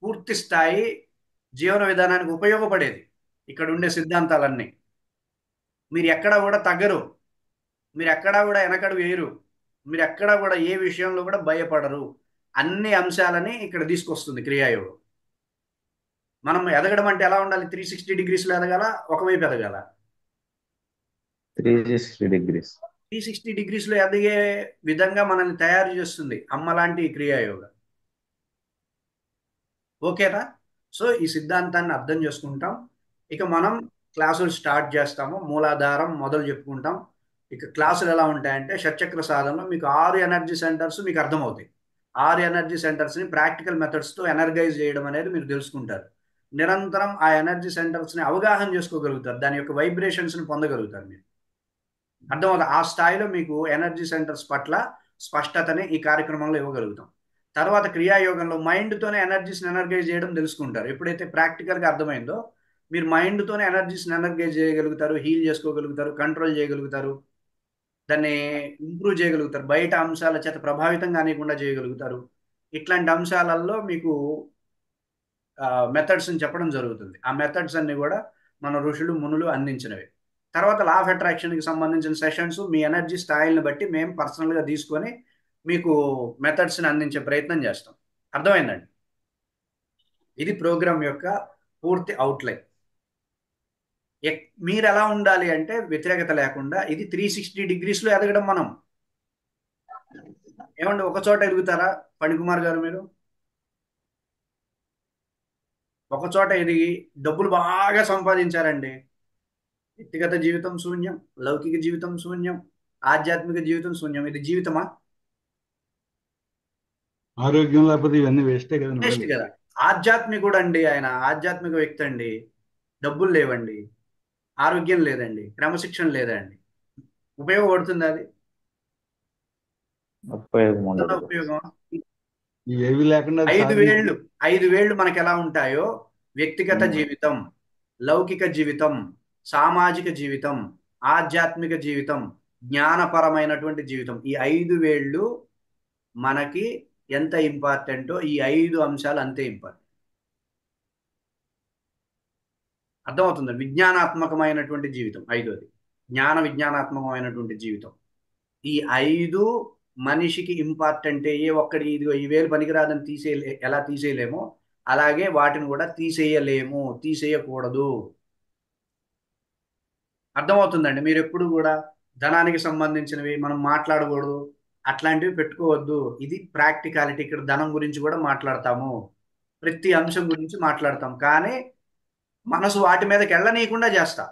పూర్తి స్థాయి జీవన విధానానికి ఉపయోగపడేది. ఇక్కడ ఉండే సిద్ధాంతాలన్నీ మీరు ఎక్కడా కూడా తగ్గరు, మీరు ఎక్కడా కూడా వెనకడు వేయరు, మీరు ఎక్కడా కూడా ఏ విషయంలో కూడా భయపడరు. అన్ని అంశాలని ఇక్కడ తీసుకొస్తుంది క్రియాయోగం. మనం ఎదగడం అంటే ఎలా ఉండాలి? 360 డిగ్రీస్లో ఎదగాల, ఒకవైపు ఎదగాల. 360 degrees. 360 డిగ్రీస్లో ఎదిగే విధంగా మనల్ని తయారు చేస్తుంది అమ్మ లాంటి ఈ క్రియాయోగం. ఓకేనా? సో ఈ సిద్ధాంతాన్ని అర్థం చేసుకుంటాం. ఇక మనం క్లాసులు స్టార్ట్ చేస్తాము. మూలాధారం మొదలు చెప్పుకుంటాం. ఇక క్లాసులు ఎలా ఉంటాయంటే షట్చక్ర సాధనలో మీకు 6 ఎనర్జీ సెంటర్స్ మీకు అర్థమవుతాయి. 6 ఎనర్జీ సెంటర్స్ని ప్రాక్టికల్ మెథడ్స్తో ఎనర్గైజ్ చేయడం అనేది మీరు తెలుసుకుంటారు. నిరంతరం ఆ ఎనర్జీ సెంటర్స్ని అవగాహన చేసుకోగలుగుతారు. దాని యొక్క వైబ్రేషన్స్ని పొందగలుగుతారు మీరు. అర్థమవుతుంది. ఆ స్థాయిలో మీకు ఎనర్జీ సెంటర్స్ పట్ల స్పష్టతని ఈ కార్యక్రమంలో ఇవ్వగలుగుతాం. తర్వాత క్రియాయోగంలో మైండ్తోనే ఎనర్జీస్ని ఎనర్గైజ్ చేయడం తెలుసుకుంటారు. ఎప్పుడైతే ప్రాక్టికల్గా అర్థమైందో మీరు మైండ్తోనే ఎనర్జీస్ని ఎనర్గైజ్ చేయగలుగుతారు, హీల్ చేసుకోగలుగుతారు, కంట్రోల్ చేయగలుగుతారు, దాన్ని ఇంప్రూవ్ చేయగలుగుతారు, బయట అంశాల చేత ప్రభావితం కానివ్వకుండా చేయగలుగుతారు. ఇట్లాంటి అంశాలలో మీకు మెథడ్స్ని చెప్పడం జరుగుతుంది. ఆ మెథడ్స్ అన్ని కూడా మన ఋషులు మునులు అందించినవి. తర్వాత లా ఆఫ్ అట్రాక్షన్కి సంబంధించిన సెషన్స్ మీ ఎనర్జీ స్థాయిలను బట్టి మేము పర్సనల్గా తీసుకొని మీకు మెథడ్స్ని అందించే ప్రయత్నం చేస్తాం. అర్థమైందండి? ఇది ప్రోగ్రామ్ యొక్క పూర్తి అవుట్లైన్. మీరు ఎలా ఉండాలి అంటే వ్యతిరేకత లేకుండా ఇది 360 డిగ్రీస్లో ఎదగడం. మనం ఏమండి ఒక చోట ఎదుగుతారా ఫణికుమార్ గారు? మీరు ఒక చోట ఎదిగి డబ్బులు బాగా సంపాదించారండి, వ్యక్తిగత జీవితం శూన్యం, లౌకిక జీవితం శూన్యం, ఆధ్యాత్మిక జీవితం శూన్యం. ఇది జీవితమా? ఆరోగ్యం లేకపోతే ఇవన్నీ వేస్టే కదా వేస్ట్ మరి. కదా. ఆధ్యాత్మికుడు అండి, ఆయన ఆధ్యాత్మిక వ్యక్తి అండి. డబ్బులు లేవండి, ఆరోగ్యం లేదండి, క్రమశిక్షణ లేదండి, ఉపయోగపడుతుంది అది? ఉపయోగం ఉండదు. ఉపయోగం. ఏవి లేకుండా అది 5 వేళ్ళు 5 వేళ్ళు మనకు ఎలా ఉంటాయో వ్యక్తిగత జీవితం, లౌకిక జీవితం, సామాజిక జీవితం, ఆధ్యాత్మిక జీవితం, జ్ఞానపరమైనటువంటి జీవితం, ఈ 5 వేళ్ళు మనకి ఎంత ఇంపార్టెంటో ఈ 5 అంశాలు అంతే ఇంపార్టెంట్. అర్థమవుతుంది? విజ్ఞానాత్మకమైనటువంటి జీవితం ఐదోది, జ్ఞాన విజ్ఞానాత్మకమైనటువంటి జీవితం. ఈ 5 మనిషికి ఇంపార్టెంటే. ఏ ఒక్కడి ఇదిగో ఈ వేలు పనికిరాదని ఎలా తీసేయలేమో అలాగే వాటిని కూడా తీసేయలేము, తీసేయకూడదు. అర్థమవుతుందండి? మీరు ఎప్పుడు కూడా ధనానికి సంబంధించినవి మనం మాట్లాడకూడదు, అట్లాంటివి పెట్టుకోవద్దు. ఇది ప్రాక్టికాలిటీ. ఇక్కడ ధనం గురించి కూడా మాట్లాడతాము, ప్రతి అంశం గురించి మాట్లాడతాం, కానీ మనసు వాటి మీదకి వెళ్ళనీయకుండా చేస్తా.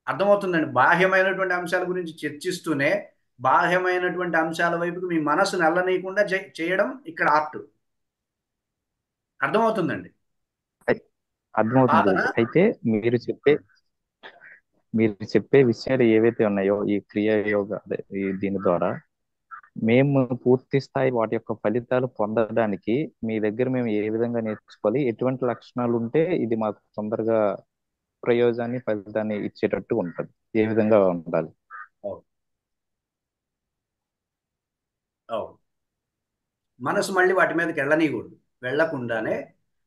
అర్థమవుతుందండి? బాహ్యమైనటువంటి అంశాల గురించి చర్చిస్తూనే బాహ్యమైనటువంటి అంశాల వైపుకి మీ మనసు వెళ్ళనీయకుండా చేయడం ఇక్కడ ఆర్ట్. అర్థమవుతుందండి? అర్థమవుతుంది సాధన. గురూజీ. అయితే మీరు చెప్పే విషయాలు ఏవైతే ఉన్నాయో ఈ క్రియా యోగ దీని ద్వారా మేము పూర్తి స్థాయి వాటి యొక్క ఫలితాలు పొందడానికి మీ దగ్గర మేము ఏ విధంగా నేర్చుకోవాలి, ఎటువంటి లక్షణాలు ఉంటే ఇది మాకు తొందరగా ప్రయోజనాన్ని ఫలితాన్ని ఇచ్చేటట్టు ఉంటుంది, ఏ విధంగా ఉండాలి? అవును, అవును. మనసు మళ్ళీ వాటి మీదకి వెళ్ళనీయకూడదు. వెళ్ళకుండానే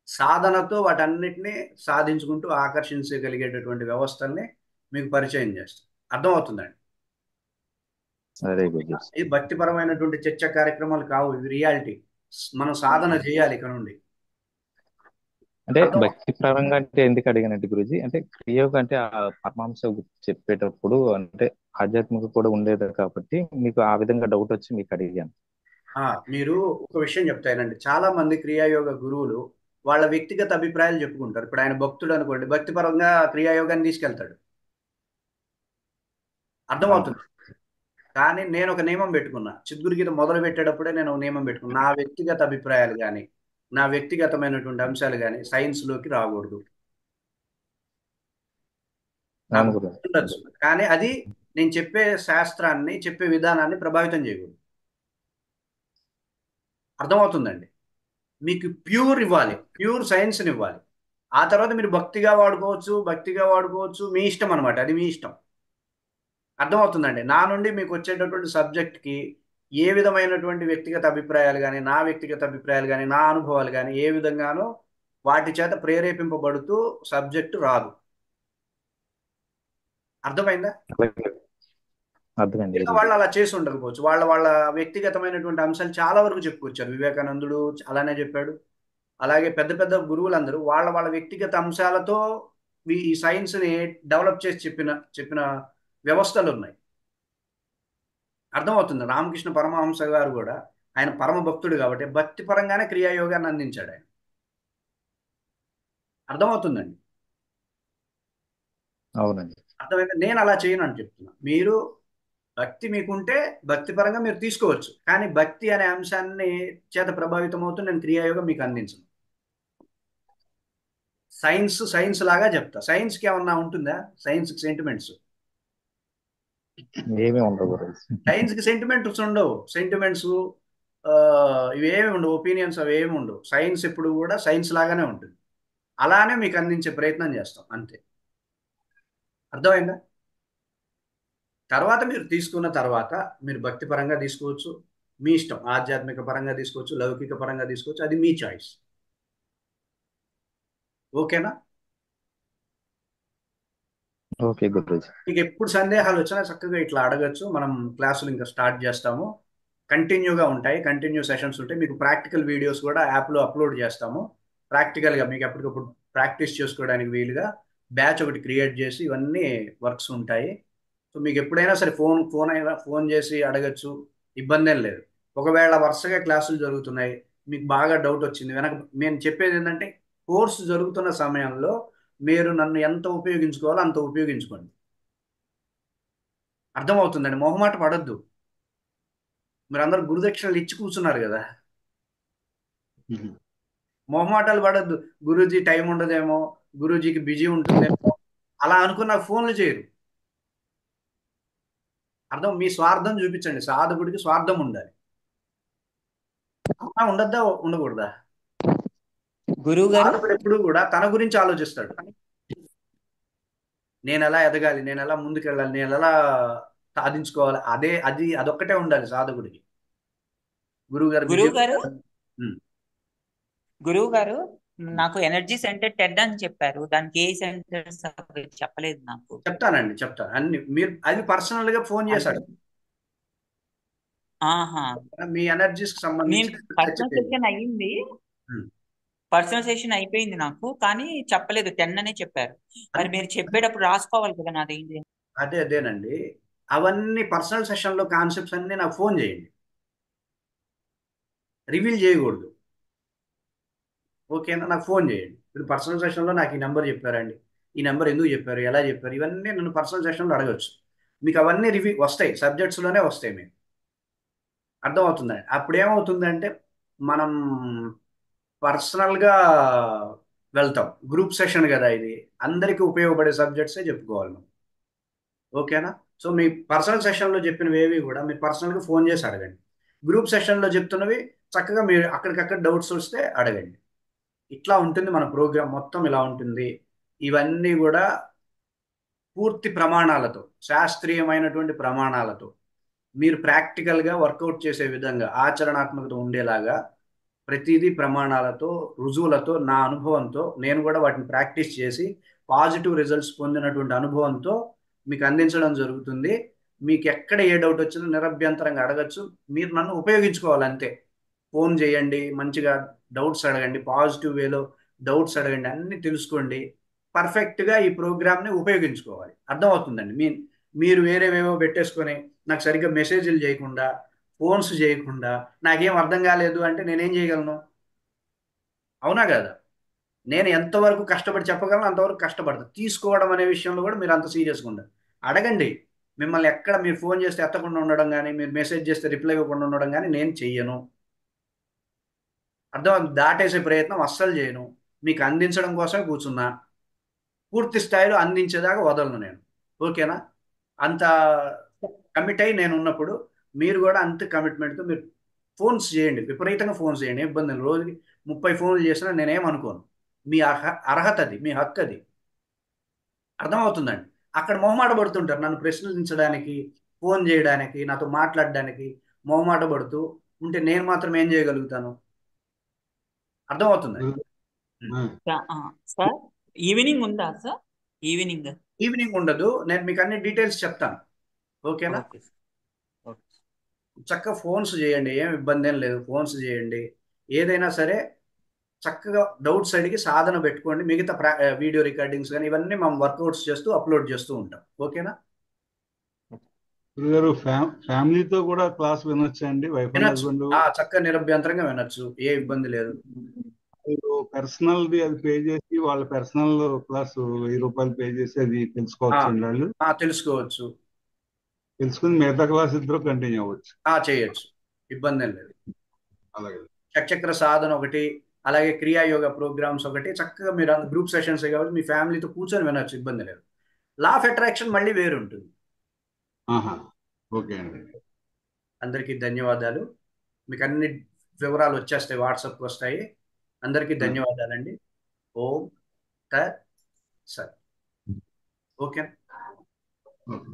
సాధనతో వాటన్నిటిని సాధించుకుంటూ ఆకర్షించగలిగేటటువంటి వ్యవస్థల్ని మీకు పరిచయం చేస్తాం. అర్థమవుతుందండి? సరే గురూజీ. ఇది భక్తిపరమైనటువంటి చర్చ కార్యక్రమాలు కావు, ఇది రియాలిటీ. మనం సాధన చేయాలి ఇక్కడ నుండి. అంటే అర్థం. భక్తి పరంగా అంటే ఎందుకు అడిగానంటే గురూజీ, అంటే క్రియోగ అంటే ఆ పరమాంశ గురించి చెప్పేటప్పుడు అంటే ఆధ్యాత్మిక కూడా ఉండేది కాబట్టి మీకు ఆ విధంగా డౌట్ వచ్చి మీకు అడిగాను. మీరు ఒక విషయం చెప్తానండి, చాలా మంది క్రియాయోగ గురువులు వాళ్ళ వ్యక్తిగత అభిప్రాయాలు చెప్పుకుంటారు. ఇప్పుడు ఆయన భక్తుడు అనుకోండి, భక్తిపరంగా క్రియాయోగాన్ని తీసుకెళ్తాడు. అర్థమవుతుంది? కానీ నేను ఒక నియమం పెట్టుకున్నా, చిద్గురు గీత మొదలు పెట్టేటప్పుడే నేను ఒక నియమం పెట్టుకున్నా, నా వ్యక్తిగత అభిప్రాయాలు కానీ నా వ్యక్తిగతమైనటువంటి అంశాలు కానీ సైన్స్లోకి రాకూడదు. నాకు అవును గురూజీ. ఉండొచ్చు, కానీ అది నేను చెప్పే శాస్త్రాన్ని, చెప్పే విధానాన్ని ప్రభావితం చేయకూడదు. అర్థమవుతుందండి? మీకు ప్యూర్ ఇవ్వాలి, ప్యూర్ సైన్స్ని ఇవ్వాలి. ఆ తర్వాత మీరు భక్తిగా వాడుకోవచ్చు, మీ ఇష్టం అనమాట, అది మీ ఇష్టం. అర్థమవుతుందండి? నా నుండి మీకు వచ్చేటటువంటి సబ్జెక్ట్కి ఏ విధమైనటువంటి వ్యక్తిగత అభిప్రాయాలు కానీ, నా వ్యక్తిగత అభిప్రాయాలు కానీ, నా అనుభవాలు కానీ ఏ విధంగానో వాటి చేత ప్రేరేపింపబడుతూ సబ్జెక్టు రాదు. అర్థమైందా? అర్థమైంది మిగతా గురూజీ. వాళ్ళు అలా చేసి ఉండకపోవచ్చు, వాళ్ళ వాళ్ళ వ్యక్తిగతమైనటువంటి అంశాలు చాలా వరకు చెప్పుకొచ్చారు. వివేకానందుడు అలానే చెప్పాడు. అలాగే పెద్ద పెద్ద గురువులందరూ వాళ్ళ వాళ్ళ వ్యక్తిగత అంశాలతో ఈ సైన్స్ని డెవలప్ చేసి చెప్పిన వ్యవస్థలు ఉన్నాయి. అర్థమవుతుంది? రామకృష్ణ పరమహంస గారు కూడా ఆయన పరమ భక్తుడు కాబట్టి భక్తి పరంగానే క్రియాయోగాన్ని అందించాడు ఆయన. అర్థమవుతుందండి? అవునండి. అర్థమైంది. నేను అలా చేయను అని చెప్తున్నా. మీరు భక్తి మీకుంటే భక్తి పరంగా మీరు తీసుకోవచ్చు, కానీ భక్తి అనే అంశాన్ని చేత ప్రభావితం అవుతూ నేను క్రియాయోగం మీకు అందించను. సైన్స్ లాగా చెప్తా. సైన్స్కి ఏమన్నా ఉంటుందా? సైన్స్కి సెంటిమెంట్స్. ఏమీ ఉండవు గురూజీ. సైన్స్కి సెంటిమెంట్స్ ఉండవు. సెంటిమెంట్స్ ఇవేమి ఉండవు. ఒపీనియన్స్ అవి ఏమి ఉండవు. సైన్స్ ఎప్పుడు కూడా సైన్స్ లాగానే ఉంటుంది. అలానే మీకు అందించే ప్రయత్నం చేస్తాం అంతే. అర్థమైందా? తర్వాత మీరు తీసుకున్న తర్వాత మీరు భక్తి పరంగా తీసుకోవచ్చు, మీ ఇష్టం. ఆధ్యాత్మిక పరంగా తీసుకోవచ్చు, లౌకిక పరంగా తీసుకోవచ్చు, అది మీ చాయిస్. ఓకేనా? ఓకే గురూజీ. మీకు ఎప్పుడు సందేహాలు వచ్చినా చక్కగా ఇట్లా అడగచ్చు. మనం క్లాసులు ఇంకా స్టార్ట్ చేస్తాము. కంటిన్యూగా ఉంటాయి, కంటిన్యూ సెషన్స్ ఉంటాయి. మీకు ప్రాక్టికల్ వీడియోస్ కూడా యాప్లో అప్లోడ్ చేస్తాము. ప్రాక్టికల్గా మీకు ఎప్పటికప్పుడు ప్రాక్టీస్ చేసుకోవడానికి వీలుగా బ్యాచ్ ఒకటి క్రియేట్ చేసి ఇవన్నీ వర్క్స్ ఉంటాయి. సో మీకు ఎప్పుడైనా సరే ఫోన్ చేసి అడగచ్చు, ఇబ్బంది ఏం లేదు. ఒకవేళ వరుసగా క్లాసులు జరుగుతున్నాయి, మీకు బాగా డౌట్ వచ్చింది వెనక, నేను చెప్పేది ఏంటంటే కోర్సు జరుగుతున్న సమయంలో మీరు నన్ను ఎంత ఉపయోగించుకోవాలో అంత ఉపయోగించుకోండి. అర్థమవుతుందండి? మొహమాట పడద్దు. మీరు అందరు గురుదక్షిణలు ఇచ్చి కూర్చున్నారు కదా, మొహమాటాలు పడద్దు. గురూజీ టైం ఉండదేమో, గురూజీకి బిజీ ఉంటుందేమో అలా అనుకున్న ఫోన్లు చేయరు. అర్థం, మీ స్వార్థం చూపించండి. సాధకుడికి స్వార్థం ఉండాలి. అలా ఉండద్దా, ఉండకూడదా? గురువు గారు సాధకుడు ఎప్పుడు కూడా తన గురించి ఆలోచిస్తాడు. నేను ఎలా ఎదగాలి, నేను ఎలా ముందుకెళ్ళాలి, నేను ఎలా సాధించుకోవాలి, అదొక్కటే ఉండాలి సాధకుడికి. గురువు గారు బిజీ. గురువు గారు గురువు గారు నాకు ఎనర్జీ సెంటర్ టెడ్ అని చెప్పారు. దానికి ఏ సెంటర్స్ చెప్పలేదు నాకు. చెప్తాను అన్ని. మీరు అది పర్సనల్ గా ఫోన్ చేశాడు. ఆహా, మీ ఎనర్జీస్ కి నేను పర్సనల్ సంబంధించి సెషన్ అయ్యింది. పర్సనల్ సెషన్ అయిపోయింది నాకు, కానీ చెప్పలేదు. 10 అనే చెప్పారు. మరి మీరు చెప్పేటప్పుడు రాసుకోవాలి కదా నాదేంటి. అదేనండి. అవన్నీ పర్సనల్ సెషన్ లో కాన్సెప్ట్స్ అన్ని నాకు ఫోన్ చేయండి. రివీల్ చేయకూడదు. ఓకేనా? నాకు ఫోన్ చేయండి. ఇప్పుడు పర్సనల్ సెషన్లో నాకు ఈ నెంబర్ చెప్పారండి, ఈ నెంబర్ ఎందుకు చెప్పారు, ఎలా చెప్పారు, ఇవన్నీ నన్ను పర్సనల్ సెషన్లో అడగచ్చు. మీకు అవన్నీ వస్తాయి, సబ్జెక్ట్స్లోనే వస్తాయి మీకు. అర్థమవుతుందండి? అప్పుడు ఏమవుతుందంటే మనం పర్సనల్గా వెళ్తాం. గ్రూప్ సెషన్ కదా ఇది, అందరికీ ఉపయోగపడే సబ్జెక్ట్సే చెప్పుకోవాలి మనం. ఓకేనా? సో మీ పర్సనల్ సెషన్లో చెప్పినవి ఏవి కూడా మీరు పర్సనల్గా ఫోన్ చేసి అడగండి. గ్రూప్ సెషన్లో చెప్తున్నవి చక్కగా మీరు అక్కడికక్కడ డౌట్స్ వస్తే అడగండి. ఇట్లా ఉంటుంది మన ప్రోగ్రామ్ మొత్తం, ఇలా ఉంటుంది. ఇవన్నీ కూడా పూర్తి ప్రమాణాలతో, శాస్త్రీయమైనటువంటి ప్రమాణాలతో మీరు ప్రాక్టికల్గా వర్కౌట్ చేసే విధంగా ఆచరణాత్మకత ఉండేలాగా ప్రతిదీ ప్రమాణాలతో, రుజువులతో, నా అనుభవంతో, నేను కూడా వాటిని ప్రాక్టీస్ చేసి పాజిటివ్ రిజల్ట్స్ పొందినటువంటి అనుభవంతో మీకు అందించడం జరుగుతుంది. మీకు ఎక్కడ ఏ డౌట్ వచ్చినా నిరభ్యంతరంగా అడగచ్చు. మీరు నన్ను ఉపయోగించుకోవాలి అంతే. ఫోన్ చేయండి, మంచిగా డౌట్స్ అడగండి, పాజిటివ్ వేలో డౌట్స్ అడగండి, అన్ని తెలుసుకోండి. పర్ఫెక్ట్గా ఈ ప్రోగ్రామ్ని ఉపయోగించుకోవాలి. అర్థమవుతుందండి? మీరు వేరేవేవో పెట్టేసుకొని నాకు సరిగ్గా మెసేజ్లు చేయకుండా, ఫోన్స్ చేయకుండా, నాకేం అర్థం కాలేదు అంటే నేనేం చేయగలను? అవునా కదా? నేను ఎంతవరకు కష్టపడి చెప్పగలను అంతవరకు కష్టపడతాను. తీసుకోవడం అనే విషయంలో కూడా మీరు అంత సీరియస్గా ఉండాలి. అడగండి. మిమ్మల్ని ఎక్కడ మీరు ఫోన్ చేస్తే ఎత్తకుండా ఉండడం కానీ, మీరు మెసేజ్ చేస్తే రిప్లై ఇవ్వకుండా ఉండడం కానీ నేను చెయ్యను. అర్థం, దాటేసే ప్రయత్నం అస్సలు చేయను. మీకు అందించడం కోసమే కూర్చున్నా. పూర్తి స్థాయిలో అందించేదాకా వదలను నేను. ఓకేనా? అంత కమిట్ అయి నేను ఉన్నప్పుడు మీరు కూడా అంత కమిట్మెంట్తో మీరు ఫోన్స్ చేయండి, విపరీతంగా ఫోన్స్ చేయండి. ఇబ్బంది లేదు. రోజుకి 30 ఫోన్లు చేసినా నేనేమనుకోను. మీ అర్హత అది, మీ హక్కు అది. అర్థమవుతుందండి? అక్కడ మొహమాట పడుతుంటారు నన్ను ప్రశ్నించడానికి, ఫోన్ చేయడానికి, నాతో మాట్లాడడానికి మొహమాట పడుతూ ఉంటే నేను మాత్రం ఏం చేయగలుగుతాను? అర్థమవుతుందండి? సార్ ఈవినింగ్ ఉందా సార్? ఈవినింగ్ ఉండదు. నేను మీకు అన్ని డీటెయిల్స్ చెప్తాను. ఓకేనా? Okay okay. చక్కగా ఫోన్స్ చేయండి, ఏం ఇబ్బంది ఏం లేదు. ఫోన్స్ చేయండి. ఏదైనా సరే చక్కగా డౌట్స్ అడిగి సాధన పెట్టుకోండి. మిగతా వీడియో రికార్డింగ్స్ కానీ ఇవన్నీ మనం వర్కౌట్స్ చేస్తూ అప్లోడ్ చేస్తూ ఉంటాం. ఓకేనా? గురుగారు ఫ్యామిలీతో కూడా క్లాస్ వినొచ్చా అండి? వైఫ్ అండ్ వినొచ్చు. హస్బెండ్ చక్కగా నిరభ్యంతరంగా వినొచ్చు, ఏ ఇబ్బంది లేదు. మీరు పర్సనల్ది అది పే చేసి వాళ్ళ పర్సనల్ క్లాస్ ₹1000 పే చేసి అది తెలుసుకోవచ్చు అండి వాళ్ళు. తెలుసుకోవచ్చు, తెలుసుకుని మిగతా క్లాస్ ఇద్దరు కంటిన్యూ అవ్వచ్చు. చేయొచ్చు, ఇబ్బంది ఏం లేదు. అలాగే. షట్చక్ర సాధన ఒకటి, అలాగే క్రియాయోగ ప్రోగ్రామ్స్ ఒకటి, చక్కగా మీరు గ్రూప్ సెషన్స్ కాబట్టి మీ ఫ్యామిలీతో కూర్చొని వినొచ్చు, ఇబ్బంది లేదు. లా ఆఫ్ అట్రాక్షన్ మళ్ళీ వేరు ఉంటుంది. ఆహా, ఓకే అండి. అందరికీ ధన్యవాదాలు. మీకు అన్ని వివరాలు వచ్చేస్తాయి, వాట్సాప్కి వస్తాయి. అందరికీ ధన్యవాదాలండి. ఓం తత్ సత్. ఓకే. ఓకే.